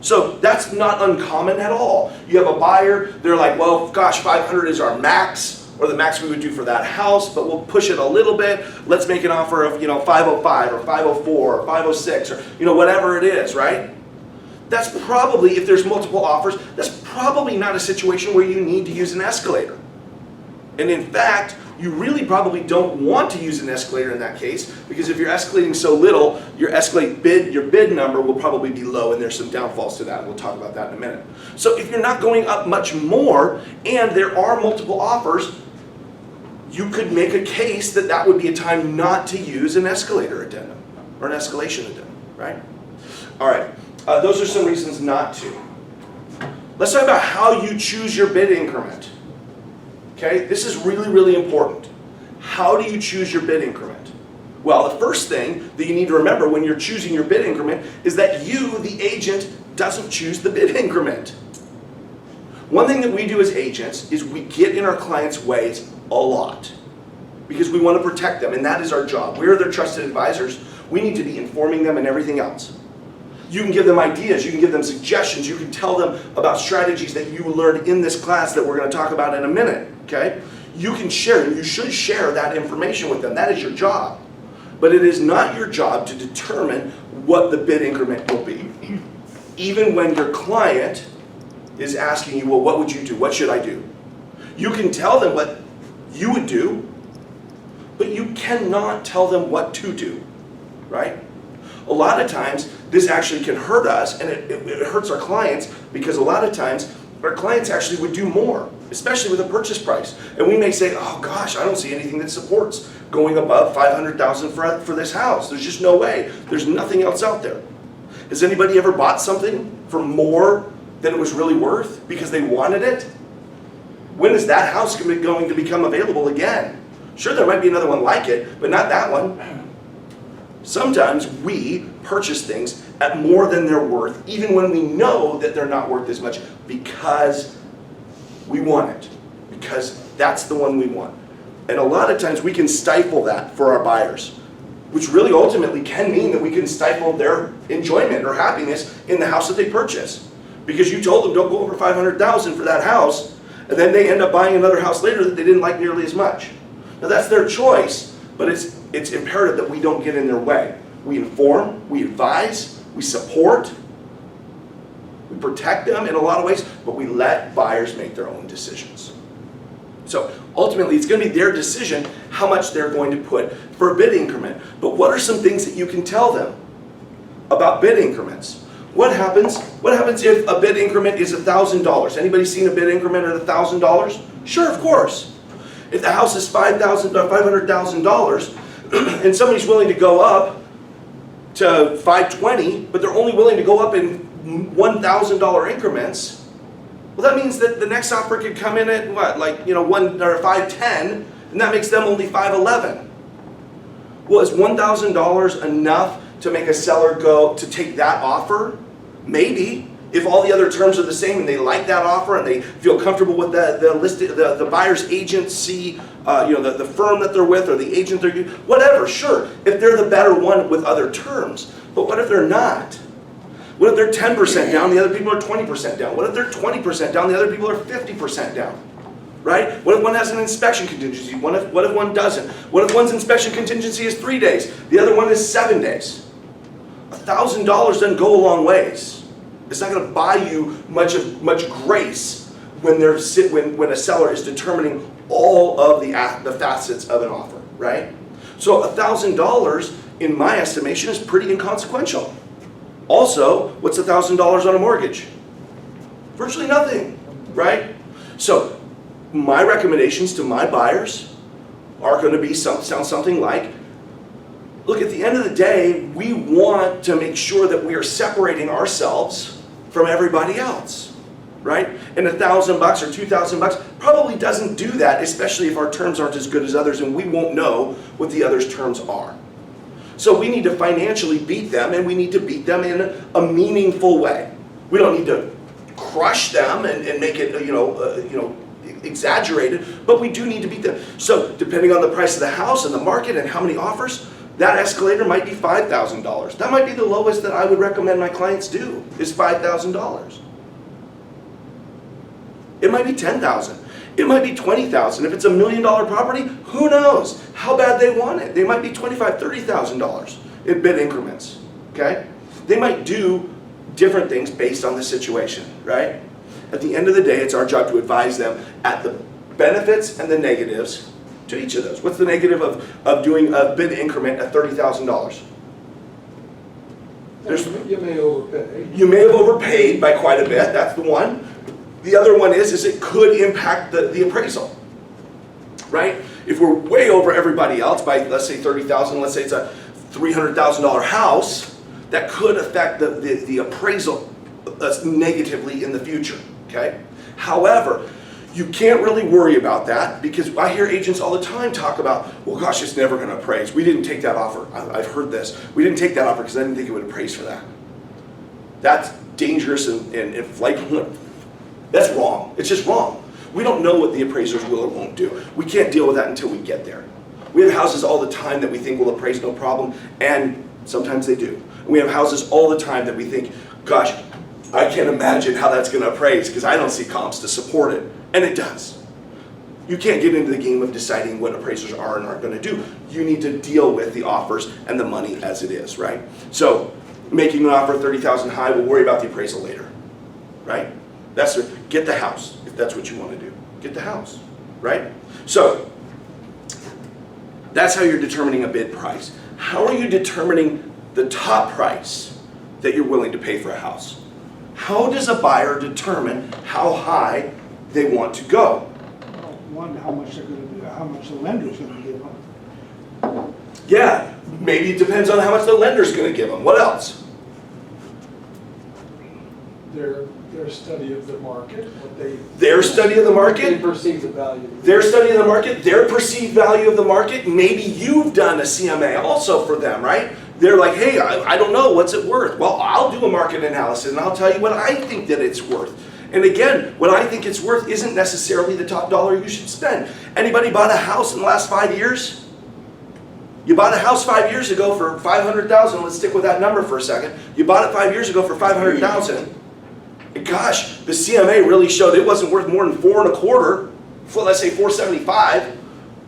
So that's not uncommon at all. You have a buyer, they're like, well, gosh, 500 is our max, or the max we would do for that house, but we'll push it a little bit. Let's make an offer of, 505 or 504 or 506 or, whatever it is, right? That's probably, if there's multiple offers, that's probably not a situation where you need to use an escalator. And in fact, you really probably don't want to use an escalator in that case, because if you're escalating so little, your bid number will probably be low, and there's some downfalls to that. We'll talk about that in a minute. So if you're not going up much more, and there are multiple offers, you could make a case that that would be a time not to use an escalator addendum, or an escalation addendum, right? All right, those are some reasons not to. Let's talk about how you choose your bid increment. Okay, this is really, really important. How do you choose your bid increment? Well, the first thing that you need to remember when you're choosing your bid increment is that you, the agent, doesn't choose the bid increment. One thing that we do as agents is we get in our clients' ways a lot because we want to protect them, and that is our job. We're their trusted advisors. We need to be informing them and everything else. You can give them ideas, you can give them suggestions, you can tell them about strategies that you learned in this class that we're going to talk about in a minute, okay? You can share, and you should share that information with them. That is your job. But it is not your job to determine what the bid increment will be. Even when your client is asking you, well, what would you do? What should I do? You can tell them what you would do, but you cannot tell them what to do, right? A lot of times, this actually can hurt us, and it hurts our clients, because a lot of times, our clients actually would do more, especially with a purchase price. And we may say, oh gosh, I don't see anything that supports going above $500,000 for this house. There's just no way. There's nothing else out there. Has anybody ever bought something for more than it was really worth because they wanted it? When is that house going to become available again? Sure, there might be another one like it, but not that one. Sometimes we purchase things at more than they're worth, even when we know that they're not worth as much, because we want it, because that's the one we want. And a lot of times we can stifle that for our buyers, which really ultimately can mean that we can stifle their enjoyment or happiness in the house that they purchase. Because you told them don't go over $500,000 for that house, and then they end up buying another house later that they didn't like nearly as much. Now that's their choice, but it's imperative that we don't get in their way. We inform, we advise, we support, we protect them in a lot of ways, but we let buyers make their own decisions. So ultimately, it's going to be their decision how much they're going to put for a bid increment. But what are some things that you can tell them about bid increments? What happens if a bid increment is $1,000? Anybody seen a bid increment at $1,000? Sure, of course. If the house is $500,000 and somebody's willing to go up to $520,000, but they're only willing to go up in $1,000 increments, well, that means that the next offer could come in at what, like, $510,000, and that makes them only $511,000. Well, is $1,000 enough to make a seller go to take that offer? Maybe, if all the other terms are the same and they like that offer and they feel comfortable with the buyer's agency, the firm that they're with or the agent they're using, whatever, sure, if they're the better one with other terms. But what if they're not? What if they're 10% down, the other people are 20% down? What if they're 20% down, the other people are 50% down? Right? What if one has an inspection contingency? What if one doesn't? What if one's inspection contingency is 3 days, the other one is 7 days? $1,000 doesn't go a long ways. It's not going to buy you much grace when a seller is determining all of the facets of an offer, right? So $1,000, in my estimation, is pretty inconsequential. Also, what's $1,000 on a mortgage? Virtually nothing, right? So my recommendations to my buyers are going to be sound something like, look, at the end of the day, we want to make sure that we are separating ourselves from everybody else, right? And $1,000 or $2,000 probably doesn't do that, especially if our terms aren't as good as others and we won't know what the others' terms are. So we need to financially beat them, and we need to beat them in a meaningful way. We don't need to crush them and make it, exaggerated, but we do need to beat them. So depending on the price of the house and the market and how many offers, that escalator might be $5,000. That might be the lowest that I would recommend my clients do, is $5,000. It might be $10,000. It might be $20,000. If it's $1 million property, who knows how bad they want it. They might be $25,000, $30,000 in bid increments, okay? They might do different things based on the situation, right? At the end of the day, it's our job to advise them at the benefits and the negatives to each of those. What's the negative of doing a bid increment at $30,000? You may overpay. You may have overpaid by quite a bit, that's the one. The other one is it could impact the appraisal, right? If we're way over everybody else by, let's say, $30,000, let's say it's a $300,000 house, that could affect the appraisal negatively in the future, okay? However, you can't really worry about that because I hear agents all the time talk about, well, gosh, it's never going to appraise. We didn't take that offer. I've heard this. We didn't take that offer because I didn't think it would appraise for that. That's dangerous and like, that's wrong. It's just wrong. We don't know what the appraisers will or won't do. We can't deal with that until we get there. We have houses all the time that we think will appraise no problem, and sometimes they do. We have houses all the time that we think, gosh, I can't imagine how that's going to appraise because I don't see comps to support it. And it does. You can't get into the game of deciding what appraisers are and aren't going to do. You need to deal with the offers and the money as it is, right? So making an offer $30,000 high, we'll worry about the appraisal later, right? Get the house if that's what you want to do. Get the house, right? So that's how you're determining a bid price. How are you determining the top price that you're willing to pay for a house? How does a buyer determine how high they want to go? One, how much the lender's gonna give them. Yeah, maybe it depends on how much the lender's going to give them. What else? Their study of the market, Their study of the they market, perceive the value. their study of the market, their perceived value of the market. Maybe you've done a CMA also for them, right? They're like, hey, I don't know, what's it worth? Well, I'll do a market analysis and I'll tell you what I think that it's worth. And again, what I think it's worth isn't necessarily the top dollar you should spend. Anybody bought a house in the last 5 years? You bought a house 5 years ago for $500,000. Let's stick with that number for a second. You bought it 5 years ago for $500,000. Gosh, the CMA really showed it wasn't worth more than $4.25. Let's say $475.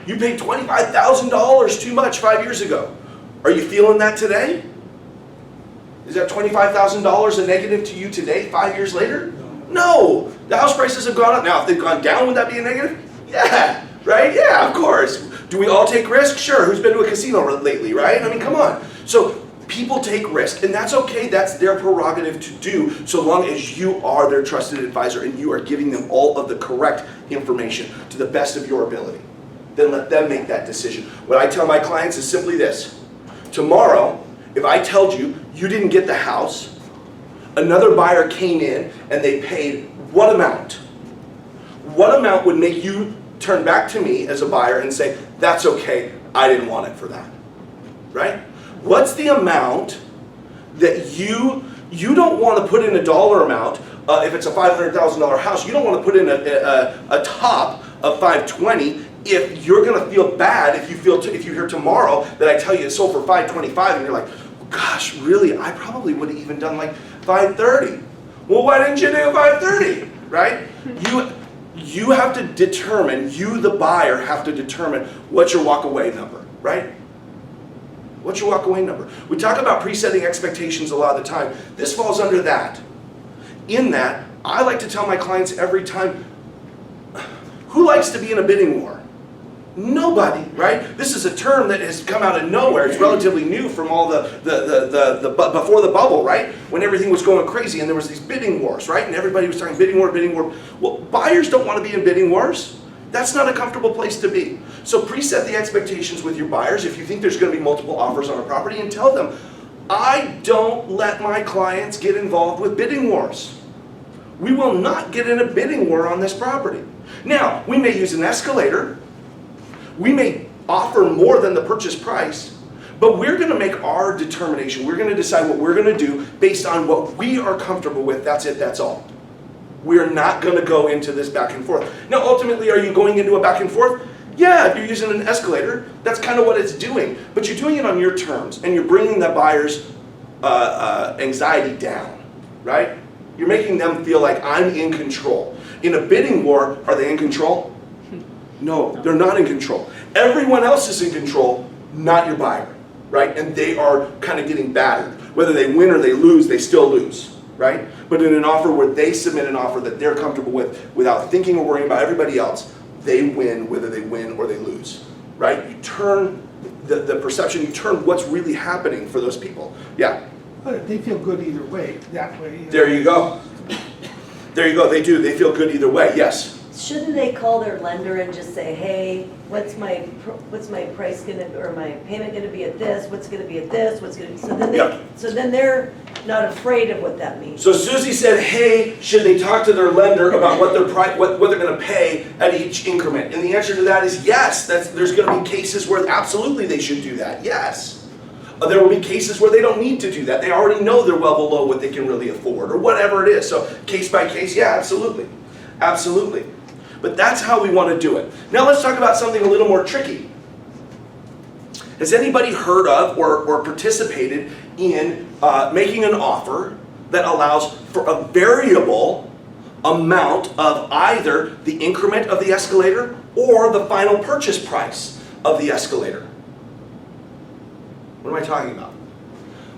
You paid $25,000 too much 5 years ago. Are you feeling that today? Is that $25,000 a negative to you today, 5 years later? No, the house prices have gone up. Now, if they've gone down, would that be a negative? Yeah, right? Yeah, of course. Do we all take risks? Sure. Who's been to a casino lately, right? I mean, come on. So people take risk, and that's okay. That's their prerogative to do, so long as you are their trusted advisor and you are giving them all of the correct information to the best of your ability. Then let them make that decision. What I tell my clients is simply this. Tomorrow, if I told you you didn't get the house, another buyer came in and they paid what amount? What amount would make you turn back to me as a buyer and say, that's okay, I didn't want it for that, right? What's the amount that you don't want to put in a dollar amount, if it's a $500,000 house, you don't want to put in a top of $520,000 if you're going to feel bad if you hear tomorrow that I tell you it's sold for $525,000 and you're like, gosh, really, I probably would have even done like $530,000. Well, why didn't you do $530,000, right? You have to determine, you the buyer have to determine what's your walk-away number, right? What's your walk-away number? We talk about presetting expectations a lot of the time. This falls under that. In that, I like to tell my clients every time, who likes to be in a bidding war? Nobody, right? This is a term that has come out of nowhere. It's relatively new from all the before the bubble, right? When everything was going crazy and there was these bidding wars, right? And everybody was talking bidding war, bidding war. Well, buyers don't want to be in bidding wars. That's not a comfortable place to be. So preset the expectations with your buyers if you think there's going to be multiple offers on a property, and tell them, I don't let my clients get involved with bidding wars. We will not get in a bidding war on this property. Now, we may use an escalator. We may offer more than the purchase price, but we're going to make our determination. We're going to decide what we're going to do based on what we are comfortable with. That's it, that's all. We're not going to go into this back and forth. Now, ultimately, are you going into a back and forth? Yeah, if you're using an escalator, that's kind of what it's doing. But you're doing it on your terms, and you're bringing the buyer's anxiety down, right? You're making them feel like I'm in control. In a bidding war, are they in control? No, they're not in control. Everyone else is in control, not your buyer, right? And they are kind of getting battered. Whether they win or they lose, they still lose, right? But in an offer where they submit an offer that they're comfortable with without thinking or worrying about everybody else, they win whether they win or they lose, right? You turn the perception, you turn what's really happening for those people. Yeah, But they feel good either way, that way. there you go. There you go, they do, they feel good either way, yes. Shouldn't they call their lender and just say, hey, what's my price gonna, or my payment gonna be at this, what's gonna be at this, what's gonna, Yeah. so then they're not afraid of what that means. So Susie said, hey, should they talk to their lender about what they're gonna pay at each increment? And the answer to that is yes. There's gonna be cases where absolutely they should do that, yes. There will be cases where they don't need to do that. They already know they're well below what they can really afford, or whatever it is. So case by case, yeah, absolutely. Absolutely. But that's how we want to do it. Now let's talk about something a little more tricky. Has anybody heard of or participated in making an offer that allows for a variable amount of either the increment of the escalator or the final purchase price of the escalator? What am I talking about?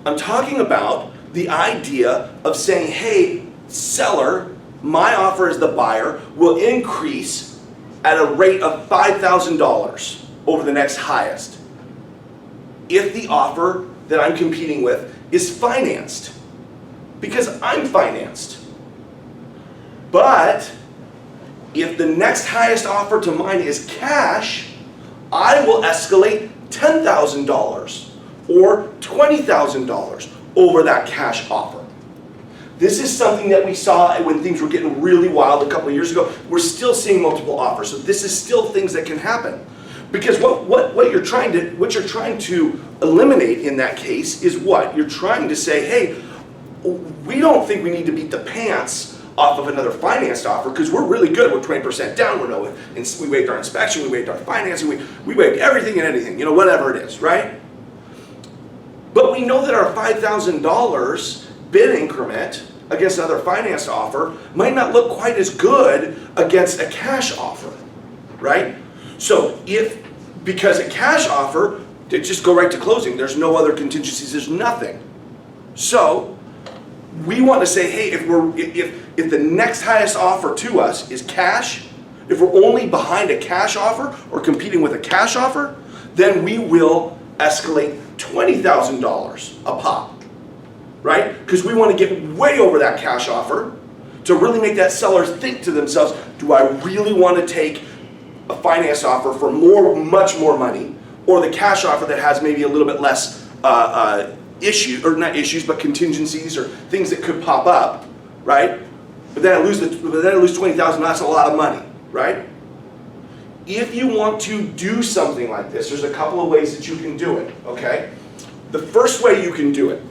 I'm talking about the idea of saying, hey, seller, my offer as the buyer will increase at a rate of $5,000 over the next highest if the offer that I'm competing with is financed, because I'm financed. But if the next highest offer to mine is cash, I will escalate $10,000 or $20,000 over that cash offer. This is something that we saw when things were getting really wild a couple of years ago. We're still seeing multiple offers, so this is still things that can happen. Because what you're trying to eliminate in that case is what? You're trying to say, hey, we don't think we need to beat the pants off of another financed offer because we're really good. We're 20% down. We waived our inspection, we waived our financing, we waived everything and anything, whatever it is, right? But we know that our $5,000 bid increment against another financed offer might not look quite as good against a cash offer, right? So because a cash offer, they just go right to closing. There's no other contingencies, there's nothing. So we want to say, hey, if the next highest offer to us is cash, if we're only behind a cash offer or competing with a cash offer, then we will escalate $20,000 a pop. Right? Because we want to get way over that cash offer to really make that seller think to themselves, do I really want to take a finance offer for much more money, or the cash offer that has maybe a little bit less issues, or not issues, but contingencies or things that could pop up, right? But then I lose $20,000, that's a lot of money, right? If you want to do something like this, there's a couple of ways that you can do it, okay? The first way you can do it,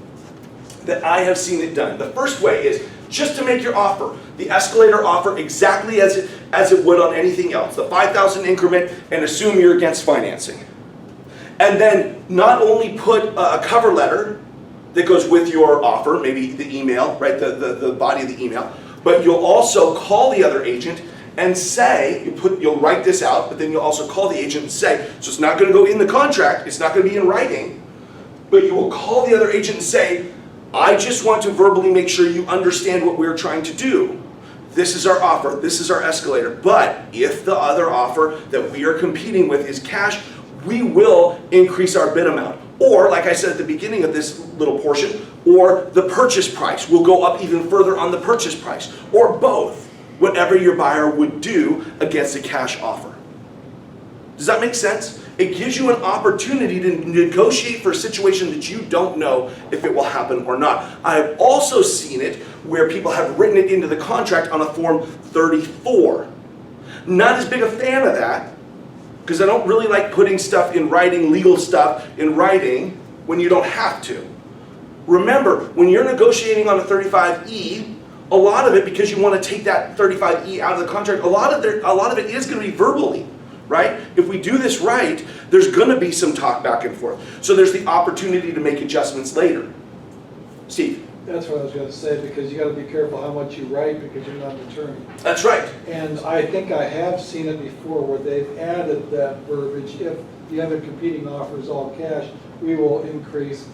that I have seen it done. The first way is just to make your offer, the escalator offer exactly as it would on anything else, the 5,000 increment, and assume you're against financing. And then not only put a cover letter that goes with your offer, maybe the email, right, the body of the email, but you'll also call the other agent and say, you'll write this out, but then you'll also call the agent and say, so it's not going to go in the contract, it's not going to be in writing, but you will call the other agent and say, I just want to verbally make sure you understand what we're trying to do. This is our offer, this is our escalator, but if the other offer that we are competing with is cash, we will increase our bid amount. Or, like I said at the beginning of this little portion, or the purchase price will go up even further on the purchase price, or both, whatever your buyer would do against a cash offer. Does that make sense? It gives you an opportunity to negotiate for a situation that you don't know if it will happen or not. I have also seen it where people have written it into the contract on a Form 34. Not as big a fan of that, because I don't really like putting stuff in writing, legal stuff in writing, when you don't have to. Remember, when you're negotiating on a 35E, a lot of it, because you want to take that 35E out of the contract, a lot of it is going to be verbally. Right? If we do this right, there's going to be some talk back and forth. So there's the opportunity to make adjustments later. Steve? That's what I was going to say, because you got to be careful how much you write, because you're not an attorney. That's right. And I think I have seen it before where they've added that verbiage. If the other competing offer is all cash, we will increase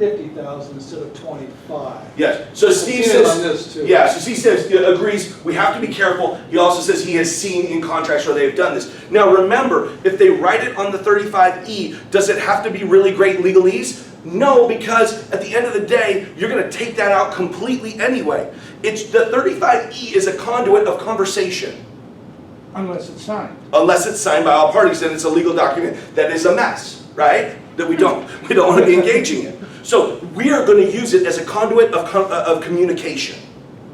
50,000 instead of 25. Yes, so Steve seen it on says, this too. yeah, so Steve says, agrees, we have to be careful. He also says he has seen in contracts where they've done this. Now remember, if they write it on the 35E, does it have to be really great legalese? No, because at the end of the day, you're gonna take that out completely anyway. It's, the 35E is a conduit of conversation. Unless it's signed. Unless it's signed by all parties, then it's a legal document that is a mess, right? That we don't want to be engaging in. So we are going to use it as a conduit of communication,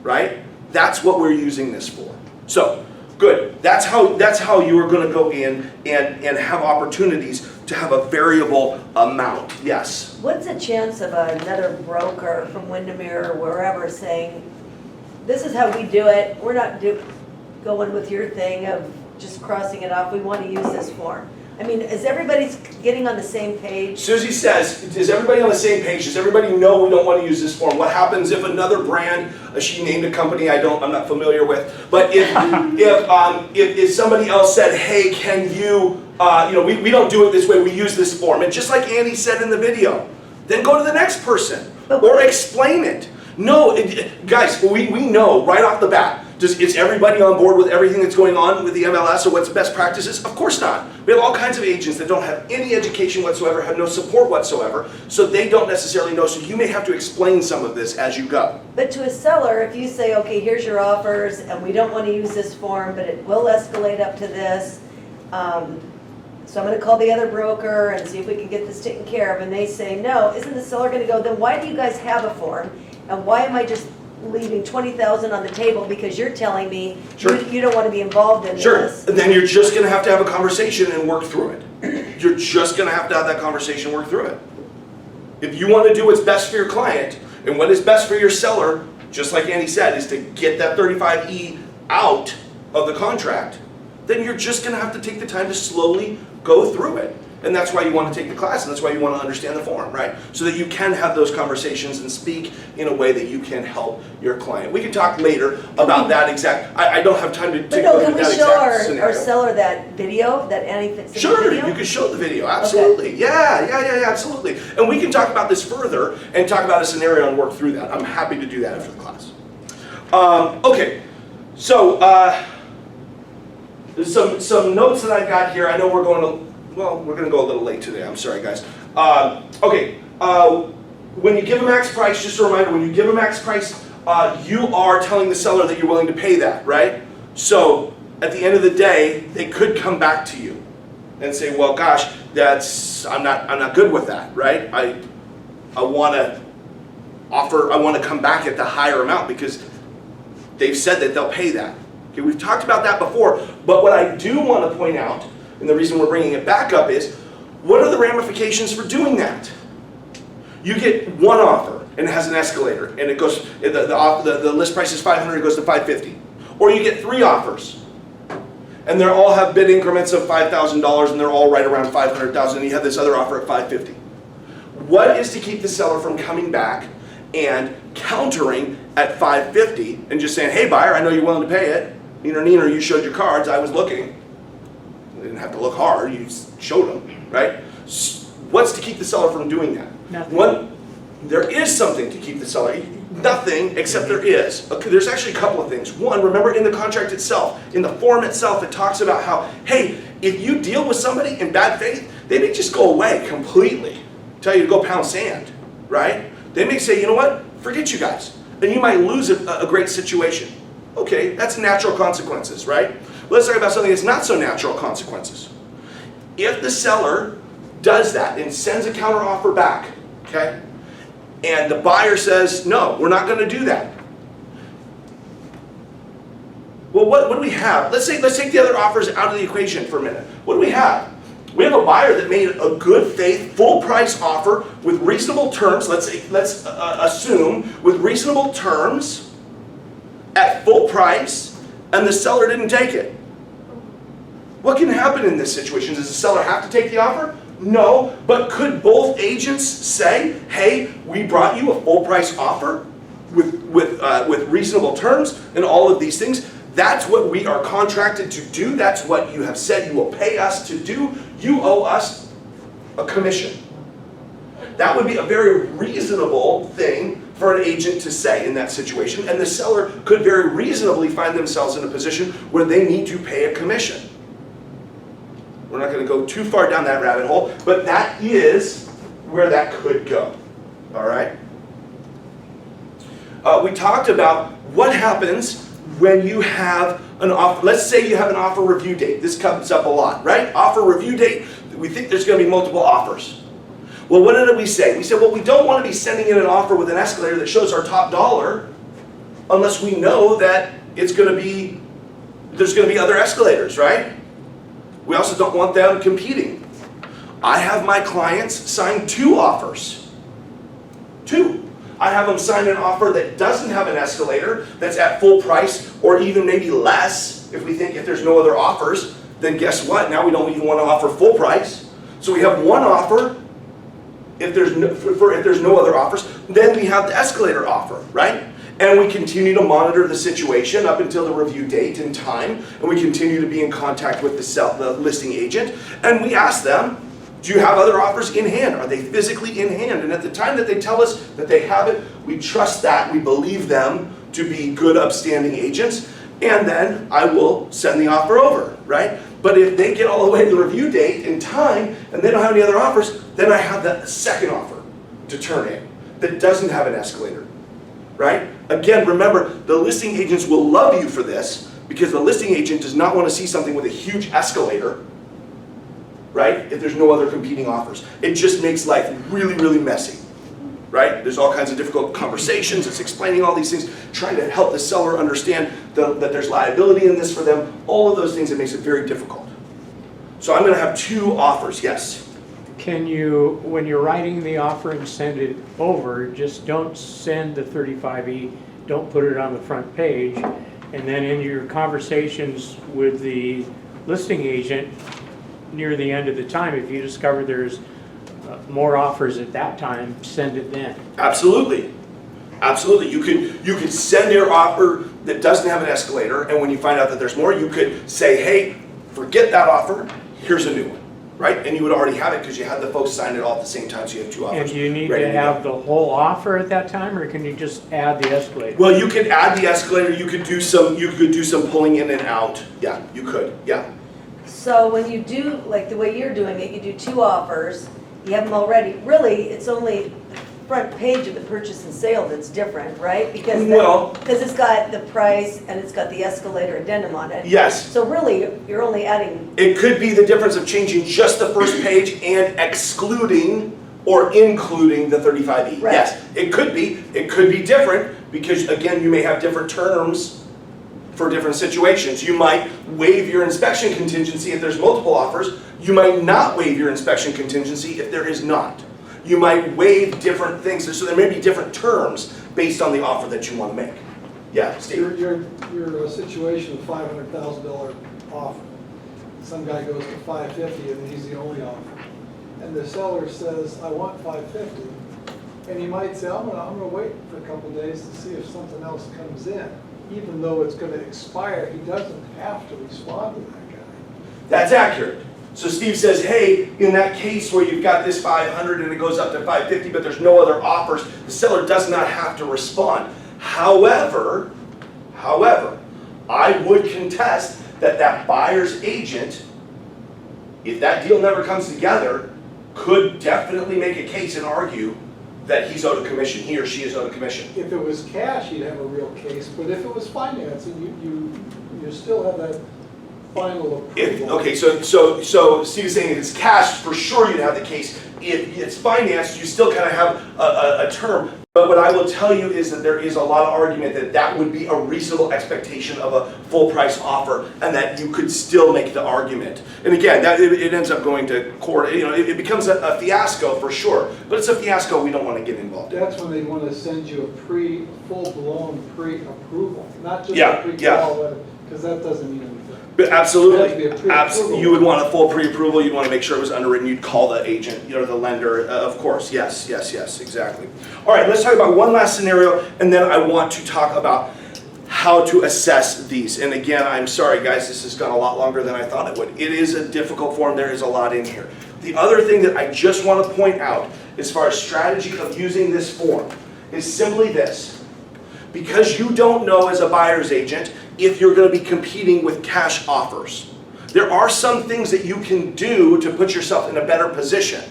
right? That's what we're using this for. So good. That's how you are going to go in and have opportunities to have a variable amount. Yes. What's the chance of another broker from Windermere or wherever saying, this is how we do it, we're not going with your thing of just crossing it off, we want to use this form? I mean, is everybody getting on the same page? Susie says, is everybody on the same page? Does everybody know we don't want to use this form? What happens if another brand, she named a company I'm not familiar with, but if somebody else said, hey, can you, we don't do it this way, we use this form. And just like Annie said in the video, then go to the next person or explain it. No, guys, we know right off the bat, is everybody on board with everything that's going on with the MLS or what's best practices? Of course not. We have all kinds of agents that don't have any education whatsoever, have no support whatsoever, so they don't necessarily know. So you may have to explain some of this as you go. But to a seller, if you say, okay, here's your offers, and we don't want to use this form, but it will escalate up to this, so I'm going to call the other broker and see if we can get this taken care of, and they say no, isn't the seller going to go, then why do you guys have a form? And why am I just leaving $20,000 on the table because you're telling me you don't want to be involved in this? And then you're just going to have a conversation and work through it. You're just going to have that conversation, work through it. If you want to do what's best for your client and what is best for your seller, just like Andy said, is to get that 35E out of the contract, then you're just going to have to take the time to slowly go through it. And that's why you want to take the class, and that's why you want to understand the form, right? So that you can have those conversations and speak in a way that you can help your client. We can talk later about that exact, I don't have time to go into that Can we exact show our scenario. seller that video, that Annie fits in the Sure, video? you can show the video, absolutely. Okay. Yeah, absolutely. And we can talk about this further and talk about a scenario and work through that. I'm happy to do that after the class. Okay, so there's some notes that I've got here. I know we're going to go a little late today. I'm sorry, guys. When you give a max price, just a reminder, when you give a max price, you are telling the seller that you're willing to pay that, right? So at the end of the day, they could come back to you and say, well, gosh, I'm not good with that, right? I want to come back at the higher amount because they've said that they'll pay that. Okay, we've talked about that before, but what I do want to point out, and the reason we're bringing it back up is, what are the ramifications for doing that? You get one offer, and it has an escalator, and it goes, the list price is $500, it goes to $550. Or you get 3 offers, and they all have bid increments of $5,000, and they're all right around $500,000, and you have this other offer at $550. What is to keep the seller from coming back and countering at $550 and just saying, hey buyer, I know you're willing to pay it. Neener, you showed your cards, I was looking. You didn't have to look hard, you showed them, right? What's to keep the seller from doing that? Nothing. There is something to keep the seller, nothing except there is. Okay, there's actually a couple of things. One, remember in the contract itself, in the form itself, it talks about how, hey, if you deal with somebody in bad faith, they may just go away completely, tell you to go pound sand, right? They may say, you know what, forget you guys, and you might lose a great situation. Okay, that's natural consequences, right? Let's talk about something that's not so natural consequences. If the seller does that and sends a counter offer back, okay, and the buyer says, no, we're not going to do that. Well, what do we have? Let's take the other offers out of the equation for a minute. What do we have? We have a buyer that made a good faith, full price offer with reasonable terms. Let's assume with reasonable terms at full price, and the seller didn't take it. What can happen in this situation? Does the seller have to take the offer? No, but could both agents say, hey, we brought you a full price offer with reasonable terms and all of these things? That's what we are contracted to do. That's what you have said you will pay us to do. You owe us a commission. That would be a very reasonable thing for an agent to say in that situation, and the seller could very reasonably find themselves in a position where they need to pay a commission. We're not going to go too far down that rabbit hole, but that is where that could go. All right? We talked about what happens when you have an offer. Let's say you have an offer review date. This comes up a lot, right? Offer review date. We think there's going to be multiple offers. Well, what did we say? We said, well, we don't want to be sending in an offer with an escalator that shows our top dollar unless we know that there's going to be other escalators, right? We also don't want them competing. I have my clients sign 2 offers. 2. I have them sign an offer that doesn't have an escalator, that's at full price, or even maybe less. If there's no other offers, then guess what? Now we don't even want to offer full price. So we have one offer. If there's no other offers, then we have the escalator offer, right? And we continue to monitor the situation up until the review date and time, and we continue to be in contact with the listing agent, and we ask them, do you have other offers in hand? Are they physically in hand? And at the time that they tell us that they have it, we trust that, we believe them to be good, upstanding agents, and then I will send the offer over, right? But if they get all the way to the review date in time, and they don't have any other offers, then I have the second offer to turn in that doesn't have an escalator, right? Again, remember, the listing agents will love you for this because the listing agent does not want to see something with a huge escalator, right? If there's no other competing offers. It just makes life really, really messy, right? There's all kinds of difficult conversations. It's explaining all these things, trying to help the seller understand that there's liability in this for them. All of those things, it makes it very difficult. So I'm going to have 2 offers, yes. Can you, when you're writing the offer and send it over, just don't send the 35E, don't put it on the front page, and then in your conversations with the listing agent near the end of the time, if you discover there's more offers at that time, send it then. Absolutely. Absolutely. You could send your offer that doesn't have an escalator, and when you find out that there's more, you could say, hey, forget that offer, here's a new one, right? And you would already have it because you had the folks sign it all at the same time, so you have 2 offers. And do you need to have the whole offer at that time, or can you just add the escalator? Well, you could add the escalator, you could do some pulling in and out. Yeah, you could, yeah. So when you do, like the way you're doing it, you do 2 offers, you have them already, really, it's only the front page of the purchase and sale that's different, right? Because it's got the price and it's got the escalator addendum on it. Yes. So really, you're only adding. It could be the difference of changing just the first page and excluding or including the 35E. Right. Yes, it could be. It could be different because, again, you may have different terms for different situations. You might waive your inspection contingency if there's multiple offers. You might not waive your inspection contingency if there is not. You might waive different things, so there may be different terms based on the offer that you want to make. Yeah, Steve? Your situation, $500,000 offer. Some guy goes to $550,000 and he's the only offer. And the seller says, I want $550,000. And he might say, I'm gonna wait for a couple days to see if something else comes in. Even though it's gonna expire, he doesn't have to respond to that guy. That's accurate. So Steve says, hey, in that case where you've got this 500 and it goes up to 550, but there's no other offers, the seller does not have to respond. However, I would contest that buyer's agent, if that deal never comes together, could definitely make a case and argue that he's owed a commission, he or she is owed a commission. If it was cash, you'd have a real case, but if it was financing, you still have that final approval. Okay, so Steve is saying if it's cash, for sure you'd have the case. If it's financed, you still kind of have a term. But what I will tell you is that there is a lot of argument that would be a reasonable expectation of a full price offer, and that you could still make the argument. And again, it ends up going to court. You know, it becomes a fiasco for sure. But it's a fiasco we don't want to get involved in. That's when they want to send you a full-blown pre-approval, not just a pre-call letter, because that doesn't mean anything. But absolutely, It has to be a pre-approval. you would want a full pre-approval. You'd want to make sure it was underwritten. You'd call the agent, the lender, of course. Yes, exactly. All right, let's talk about one last scenario, and then I want to talk about how to assess these. And again, I'm sorry, guys, this has gone a lot longer than I thought it would. It is a difficult form. There is a lot in here. The other thing that I just want to point out as far as strategy of using this form is simply this. Because you don't know as a buyer's agent if you're going to be competing with cash offers. There are some things that you can do to put yourself in a better position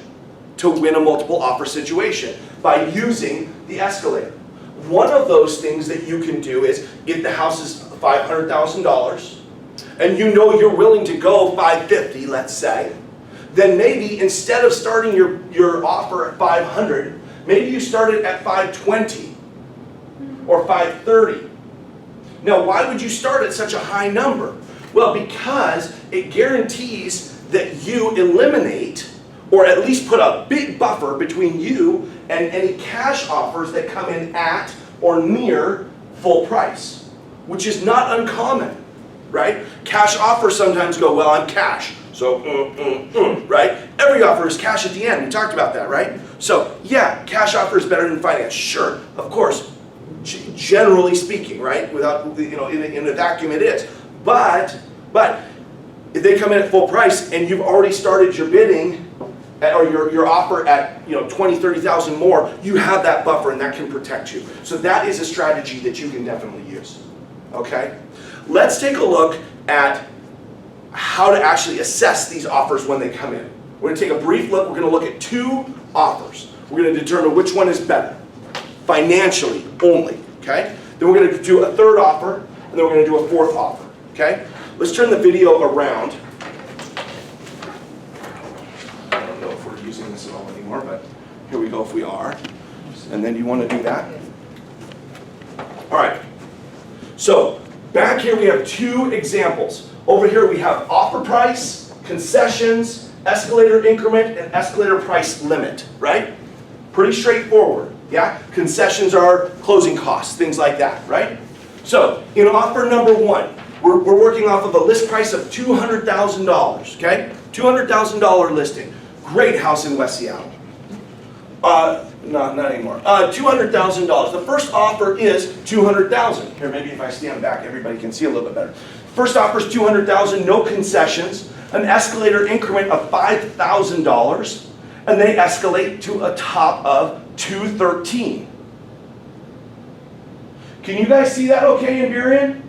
to win a multiple offer situation by using the escalator. One of those things that you can do is if the house is $500,000 and you know you're willing to go $550,000, let's say, then maybe instead of starting your offer at $500,000, maybe you start it at $520,000 or $530,000. Now, why would you start at such a high number? Well, because it guarantees that you eliminate or at least put a big buffer between you and any cash offers that come in at or near full price, which is not uncommon, right? Cash offers sometimes go, well, I'm cash, so, right? Every offer is cash at the end. We talked about that, right? So, yeah, cash offer is better than finance. Sure, of course, generally speaking, right? Without, you know, in a vacuum it is. But if they come in at full price and you've already started your bidding or your offer at, you know, $20,000, $30,000 more, you have that buffer and that can protect you. So that is a strategy that you can definitely use. Okay? Let's take a look at how to actually assess these offers when they come in. We're going to take a brief look. We're going to look at two offers. We're going to determine which one is better, financially only. Okay? Then we're going to do a third offer, and then we're going to do a fourth offer. Okay? Let's turn the video around. I don't know if we're using this at all anymore, but here we go if we are. And then you want to do that? All right. So back here we have two examples. Over here we have offer price, concessions, escalator increment, and escalator price limit, right? Pretty straightforward, yeah? Concessions are closing costs, things like that, right? So in offer number one, we're working off of a list price of $200,000, okay? $200,000 listing. Great house in West Seattle. Not anymore. $200,000. The first offer is $200,000. Here, maybe if I stand back, everybody can see a little bit better. First offer is $200,000, no concessions, an escalator increment of $5,000, and they escalate to a top of $213,000. Can you guys see that okay in Burien?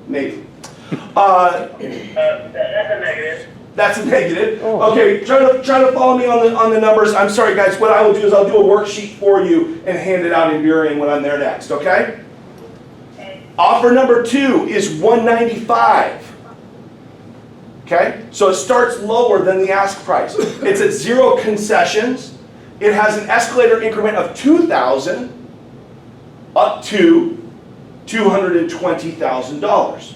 Maybe. That's a negative. That's a negative. Okay, try to follow me on the numbers. I'm sorry, guys. What I will do is I'll do a worksheet for you and hand it out in Burien when I'm there next. Okay? Offer number two is $195,000. Okay, so it starts lower than the ask price. It's at 0 concessions. It has an escalator increment of $2,000 up to $220,000.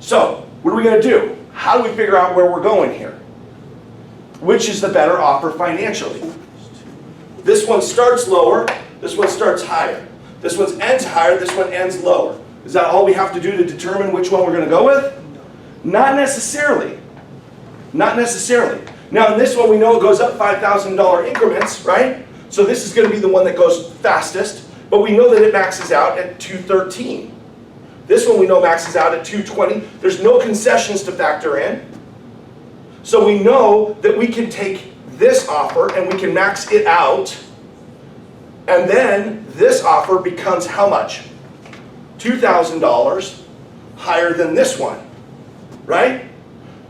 So, what are we going to do? How do we figure out where we're going here? Which is the better offer financially? This one starts lower, this one starts higher. This one ends higher, this one ends lower. Is that all we have to do to determine which one we're going to go with? Not necessarily. Not necessarily. Now in this one we know it goes up $5,000 increments, right? So this is going to be the one that goes fastest, but we know that it maxes out at $213,000. This one we know maxes out at $220,000. There's no concessions to factor in. So we know that we can take this offer and we can max it out, and then this offer becomes how much? $2,000 higher than this one, right?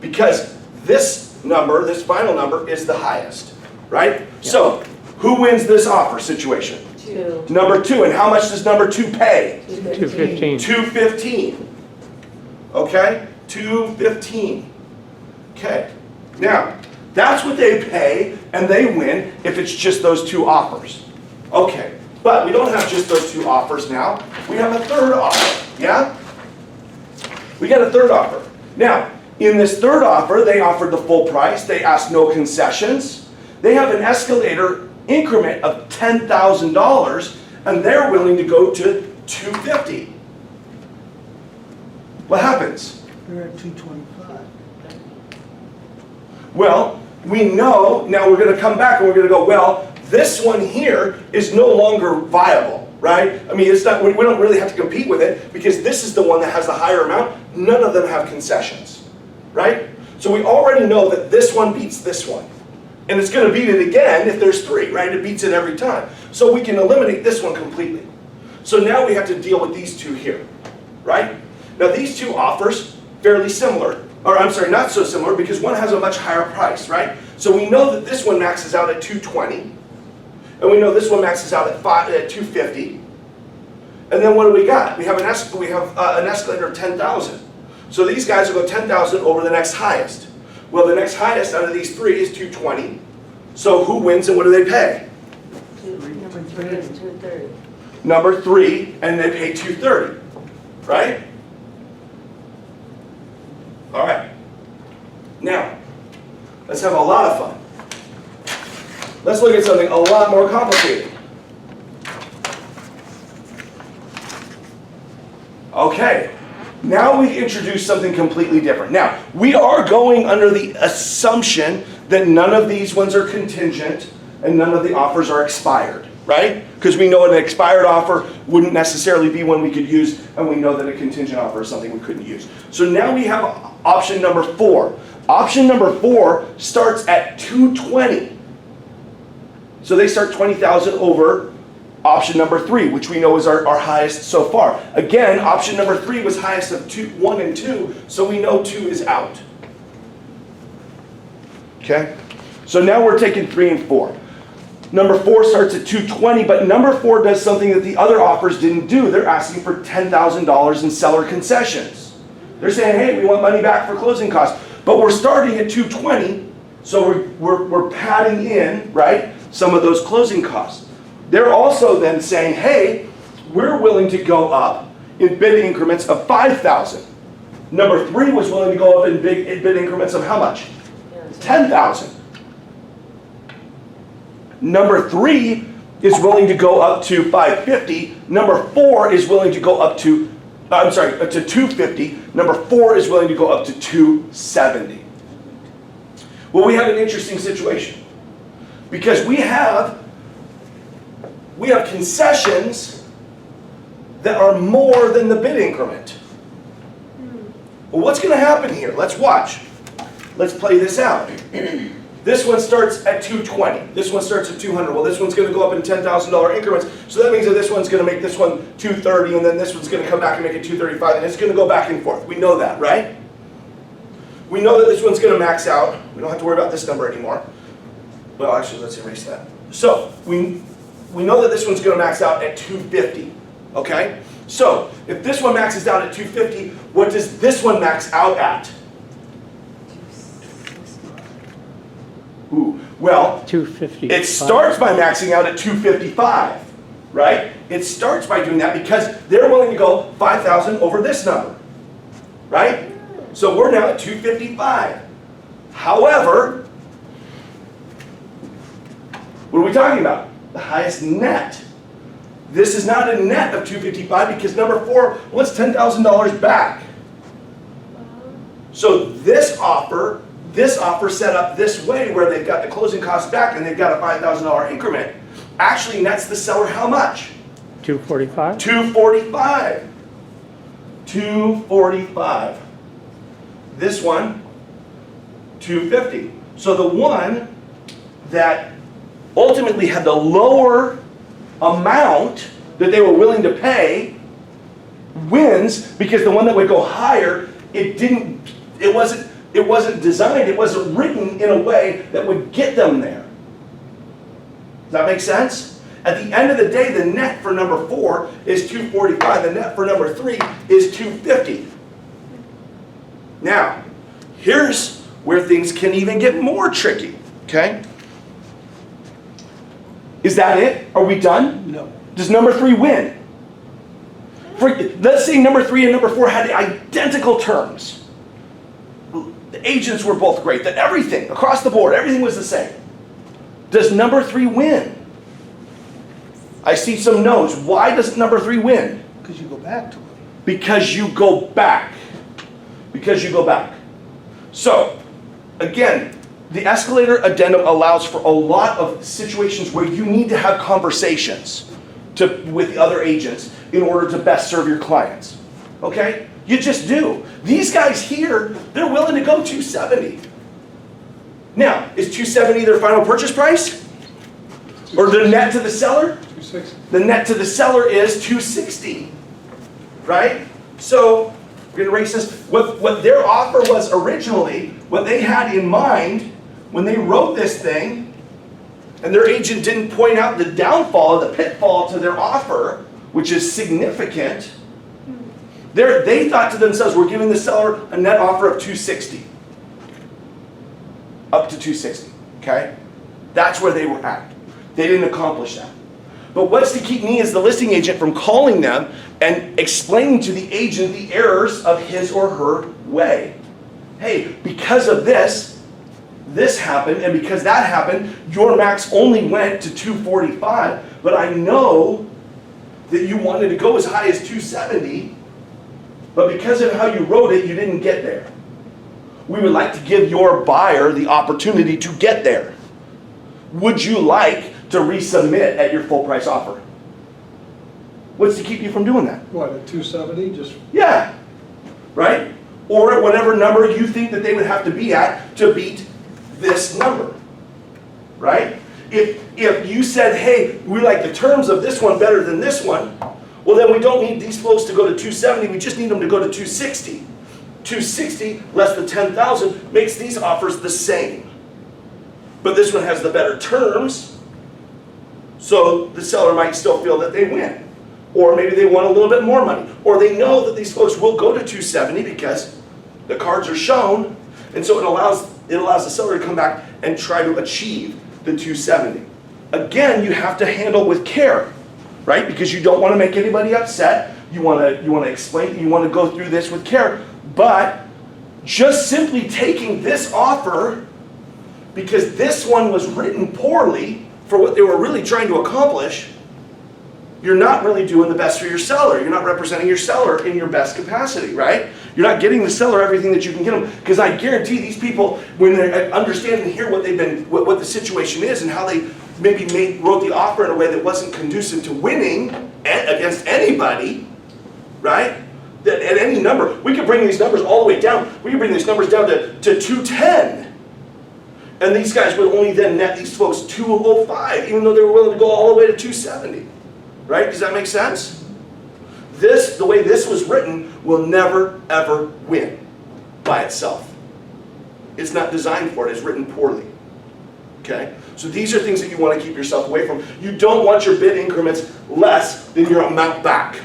Because this number, this final number, is the highest, right? Yep. So who wins this offer situation? Two. Number two. And how much does number two pay? $215,000. $215,000. Okay? $215,000. Okay. Now, that's what they pay, and they win if it's just those two offers. Okay. But we don't have just those two offers now. We have a third offer. Yeah? We got a third offer. Now, in this third offer, they offered the full price. They asked no concessions. They have an escalator increment of $10,000, and they're willing to go to $250,000. What happens? They're at 225. Well, we know, now we're going to come back and we're going to go, well, this one here is no longer viable, right? I mean, it's not, we don't really have to compete with it because this is the one that has the higher amount. None of them have concessions, right? So we already know that this one beats this one. And it's gonna beat it again if there's 3, right? It beats it every time. So we can eliminate this one completely. So now we have to deal with these 2 here, right? Now these 2 offers, fairly similar, or I'm sorry, not so similar, because one has a much higher price, right? So we know that this one maxes out at $220, and we know this one maxes out at $250. And then what do we got? We have an escalator of 10,000. So these guys will go 10,000 over the next highest. Well, the next highest out of these 3 is 220. So who wins and what do they pay? Number 3 is 230. Number 3, and they pay 230, right? All right. Now, let's have a lot of fun. Let's look at something a lot more complicated. Okay, now we introduce something completely different. Now, we are going under the assumption that none of these ones are contingent and none of the offers are expired, right? Because we know an expired offer wouldn't necessarily be one we could use, and we know that a contingent offer is something we couldn't use. So now we have option number 4. Option number 4 starts at 220. So they start 20,000 over option number 3, which we know is our highest so far. Again, option number 3 was highest of 1 and 2, so we know 2 is out. Okay? So now we're taking 3 and 4. Number 4 starts at 220, but number 4 does something that the other offers didn't do. They're asking for $10,000 in seller concessions. They're saying, hey, we want money back for closing costs. But we're starting at 220, so we're padding in, right, some of those closing costs. They're also then saying, hey, we're willing to go up in bid increments of 5,000. Number 3 was willing to go up in bid increments of how much? 10,000. Number 3 is willing to go up to 550. Number 4 is willing to go up to, to 250. Number 4 is willing to go up to 270. Well, we have an interesting situation because we have concessions that are more than the bid increment. Well, what's going to happen here? Let's watch. Let's play this out. This one starts at 220. This one starts at 200. Well, this one's going to go up in $10,000 increments. So that means that this one's going to make this one 230, and then this one's going to come back and make it 235, and it's going to go back and forth. We know that, right? We know that this one's going to max out. We don't have to worry about this number anymore. Well, actually, let's erase that. So we know that this one's going to max out at 250. Okay? So if this one maxes out at 250, what does this one max out at? Ooh, well, 250. it starts by maxing out at 255, right? It starts by doing that because they're willing to go 5,000 over this number, right? So we're now at 255. However, what are we talking about? The highest net. This is not a net of 255 because number 4 wants $10,000 back. So this offer set up this way where they've got the closing costs back and they've got a $5,000 increment actually nets the seller how much? 245? 245. 245. This one, 250. So the one that ultimately had the lower amount that they were willing to pay wins because the one that would go higher, it wasn't designed, it wasn't written in a way that would get them there. Does that make sense? At the end of the day, the net for number 4 is 245. The net for number 3 is 250. Now, here's where things can even get more tricky, okay? Is that it? Are we done? No. Does number 3 win? Let's say number 3 and number 4 had identical terms. The agents were both great, that everything, across the board, everything was the same. Does number 3 win? I see some no's. Why doesn't number 3 win? Because you go back to it. Because you go back. Because you go back. So, again, the Escalator Addendum allows for a lot of situations where you need to have conversations with the other agents in order to best serve your clients. Okay? You just do. These guys here, they're willing to go 270. Now, is 270 their final purchase price? Or the net to the seller? 260. The net to the seller is 260, right? So we're gonna erase this. What their offer was originally, what they had in mind when they wrote this thing, and their agent didn't point out the downfall, the pitfall to their offer, which is significant. They thought to themselves, we're giving the seller a net offer of 260. Up to 260, okay? That's where they were at. They didn't accomplish that. But what's to keep me as the listing agent from calling them and explaining to the agent the errors of his or her way? Hey, because of this happened, and because that happened, your max only went to 245, but I know that you wanted to go as high as 270, but because of how you wrote it, you didn't get there. We would like to give your buyer the opportunity to get there. Would you like to resubmit at your full price offer? What's to keep you from doing that? What, at 270, just? Yeah, right? Or at whatever number you think that they would have to be at to beat this number, right? If you said, hey, we like the terms of this one better than this one, well then we don't need these folks to go to 270, we just need them to go to 260. 260 less than 10,000 makes these offers the same. But this one has the better terms, so the seller might still feel that they win. Or maybe they want a little bit more money. Or they know that these folks will go to 270 because the cards are shown, and so it allows the seller to come back and try to achieve the 270. Again, you have to handle with care, right? Because you don't want to make anybody upset. You want to explain, you want to go through this with care. But just simply taking this offer, because this one was written poorly for what they were really trying to accomplish, you're not really doing the best for your seller. You're not representing your seller in your best capacity, right? You're not getting the seller everything that you can get them, because I guarantee these people, when they understand and hear what the situation is and how they maybe wrote the offer in a way that wasn't conducive to winning against anybody, right? That at any number, we could bring these numbers all the way down. We could bring these numbers down to 210. And these guys would only then net these folks 205, even though they were willing to go all the way to 270. Right? Does that make sense? The way this was written, will never, ever win by itself. It's not designed for it. It's written poorly. Okay? So these are things that you want to keep yourself away from. You don't want your bid increments less than your amount back.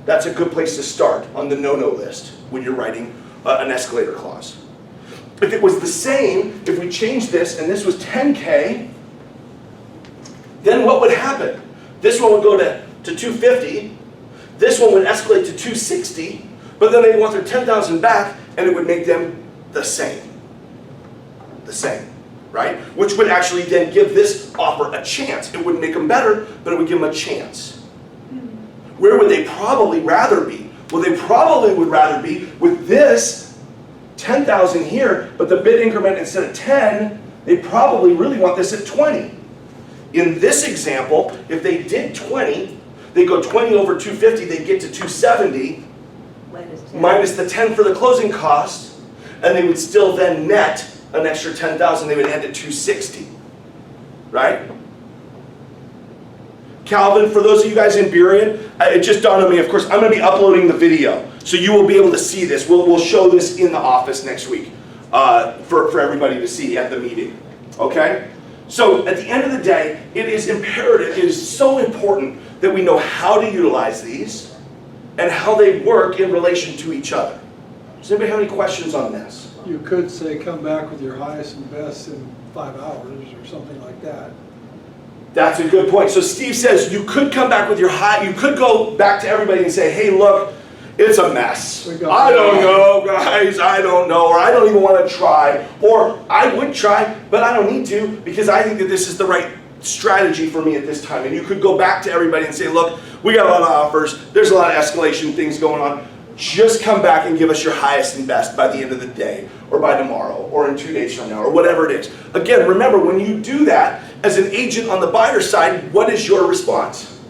That's a good place to start on the no-no list when you're writing an escalator clause. If it was the same, if we changed this and this was 10K, then what would happen? This one would go to 250, this one would escalate to 260, but then they'd want their 10,000 back, and it would make them the same. The same, right? Which would actually then give this offer a chance. It wouldn't make them better, but it would give them a chance. Where would they probably rather be? Well, they probably would rather be with this 10,000 here, but the bid increment instead of 10, they probably really want this at 20. In this example, if they did 20, they go 20 over 250, they get to 270, minus the 10 for the closing cost, and they would still then net an extra 10,000, they would end at 260, right? Calvin, for those of you guys in Burien, it just dawned on me, of course, I'm going to be uploading the video, so you will be able to see this. We'll show this in the office next week for everybody to see at the meeting, okay? So at the end of the day, it is imperative, it is so important that we know how to utilize these and how they work in relation to each other. Does anybody have any questions on this? You could say come back with your highest and best in 5 hours or something like that. That's a good point. So Steve says you could come back with your high, you could go back to everybody and say, hey, look, it's a mess. I don't know, guys, I don't know, or I don't even want to try, or I would try, but I don't need to because I think that this is the right strategy for me at this time. And you could go back to everybody and say, look, we got a lot of offers, there's a lot of escalation things going on. Just come back and give us your highest and best by the end of the day, or by tomorrow, or in 2 days from now, or whatever it is. Again, remember, when you do that, as an agent on the buyer side, what is your response?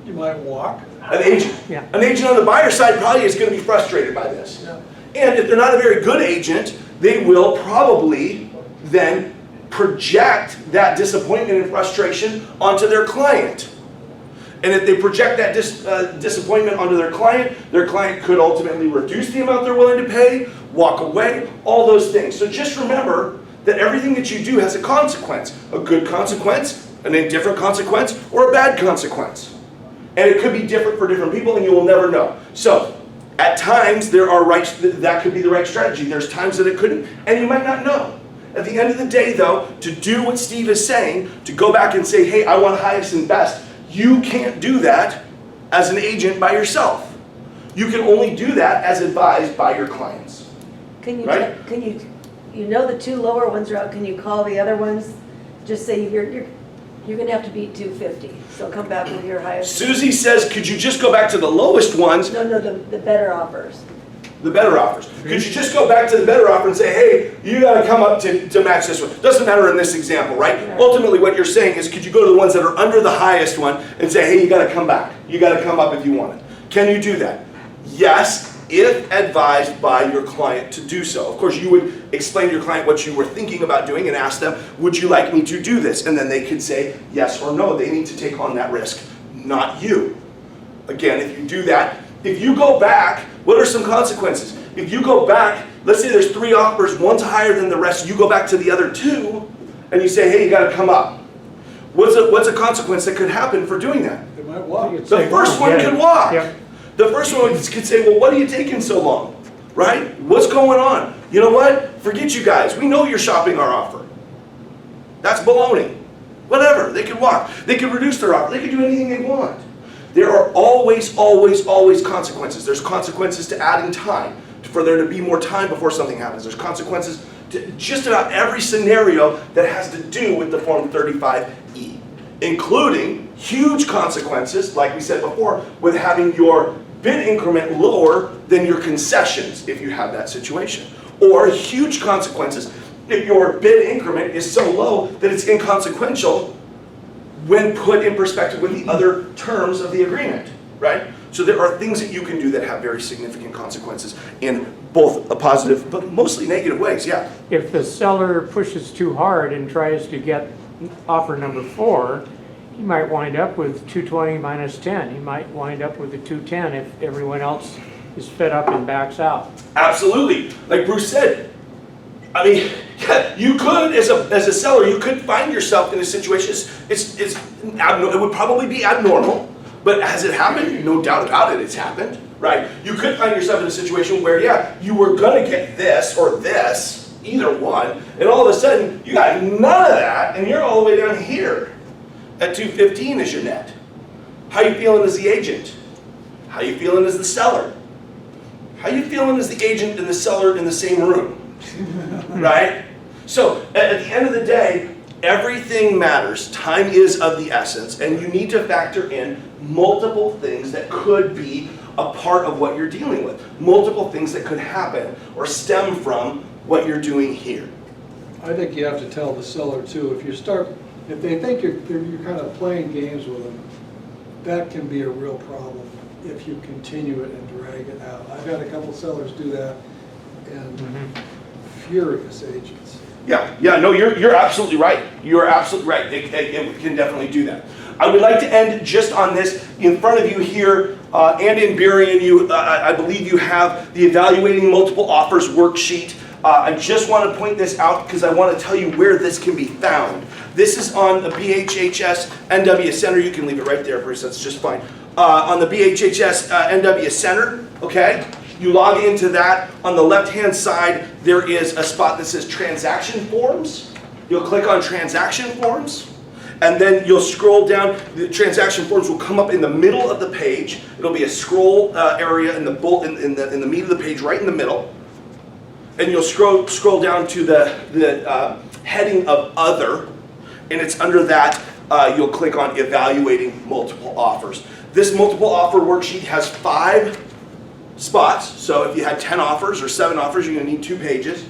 You might walk. An agent. Yeah. An agent on the buyer side probably is going to be frustrated by this. Yeah. And if they're not a very good agent, they will probably then project that disappointment and frustration onto their client. And if they project that disappointment onto their client could ultimately reduce the amount they're willing to pay, walk away, all those things. So just remember that everything that you do has a consequence. A good consequence, an indifferent consequence, or a bad consequence. And it could be different for different people, and you will never know. So at times that could be the right strategy. There's times that it couldn't, and you might not know. At the end of the day, though, to do what Steve is saying, to go back and say, hey, I want highest and best, you can't do that as an agent by yourself. You can only do that as advised by your clients. Right? You know the two lower ones are out, can you call the other ones? Just say you're gonna have to beat 250, so come back with your highest. Susie says, could you just go back to the lowest ones? No, the better offers. The better offers. Could you just go back to the better offer and say, hey, you gotta come up to match this one? Doesn't matter in this example, right? Ultimately what you're saying is, could you go to the ones that are under the highest one and say, hey, you gotta come back. You gotta come up if you want it. Can you do that? Yes, if advised by your client to do so. Of course, you would explain to your client what you were thinking about doing and ask them, would you like me to do this? And then they could say yes or no. They need to take on that risk, not you. Again, if you do that, if you go back, what are some consequences? If you go back, let's say there's 3 offers, one's higher than the rest, you go back to the other 2, and you say, hey, you gotta come up. What's a consequence that could happen for doing that? It might walk. The first one could walk. Yeah. The first one could say, well, what are you taking so long? Right? What's going on? You know what? Forget you guys. We know you're shopping our offer. That's baloney. Whatever. They could walk. They could reduce their offer. They could do anything they want. There are always, always, always consequences. There's consequences to adding time, for there to be more time before something happens. There's consequences to just about every scenario that has to do with the Form 35E, including huge consequences, like we said before, with having your bid increment lower than your concessions if you have that situation. Or huge consequences if your bid increment is so low that it's inconsequential when put in perspective with the other terms of the agreement, right? So there are things that you can do that have very significant consequences in both a positive but mostly negative ways, yeah. If the seller pushes too hard and tries to get offer number 4, he might wind up with 220 minus 10. He might wind up with a 210 if everyone else is fed up and backs out. Absolutely. Like Bruce said, I mean, yeah, you could, as a seller, you could find yourself in a situation, it would probably be abnormal, but has it happened? No doubt about it, it's happened, right? You could find yourself in a situation where, yeah, you were gonna get this or this, either one, and all of a sudden, you got none of that, and you're all the way down here at 215 as your net. How you feeling as the agent? How you feeling as the seller? How you feeling as the agent and the seller in the same room? Right? So, at the end of the day, everything matters. Time is of the essence, and you need to factor in multiple things that could be a part of what you're dealing with. Multiple things that could happen or stem from what you're doing here. I think you have to tell the seller too, if they think you're kind of playing games with them, that can be a real problem if you continue it and drag it out. I've had a couple sellers do that, and furious agents. Yeah, no, you're absolutely right. You're absolutely right. It can definitely do that. I would like to end just on this. In front of you here, and in Berrien, I believe you have the Evaluating Multiple Offers worksheet. I just want to point this out because I want to tell you where this can be found. This is on the BHHS NW Center. You can leave it right there, Bruce. That's just fine. On the BHHS NW Center, okay? You log into that. On the left-hand side, there is a spot that says Transaction Forms. You'll click on Transaction Forms, and then you'll scroll down. The Transaction Forms will come up in the middle of the page. It'll be a scroll area in the meat of the page, right in the middle. And you'll scroll down to the heading of Other, and it's under that. You'll click on Evaluating Multiple Offers. This multiple offer worksheet has 5 spots, so if you had 10 offers or 7 offers, you're going to need 2 pages.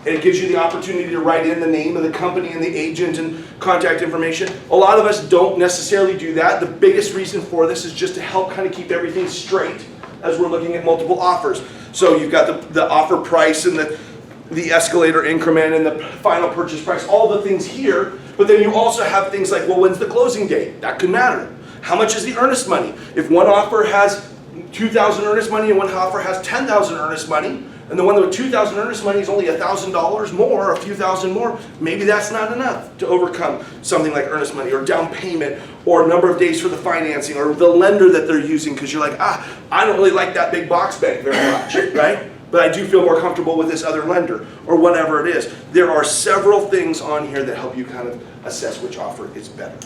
and it gives you the opportunity to write in the name of the company and the agent and contact information. A lot of us don't necessarily do that. The biggest reason for this is just to help kind of keep everything straight as we're looking at multiple offers. So you've got the offer price and the escalator increment and the final purchase price, all the things here, but then you also have things like, well, when's the closing date? That could matter. How much is the earnest money? If one offer has 2,000 earnest money and one offer has 10,000 earnest money, and the one with 2,000 earnest money is only $1,000 more, a few thousand more, maybe that's not enough to overcome something like earnest money or down payment or number of days for the financing or the lender that they're using, because you're like, I don't really like that big box bank very much, right? But I do feel more comfortable with this other lender or whatever it is. There are several things on here that help you kind of assess which offer is better.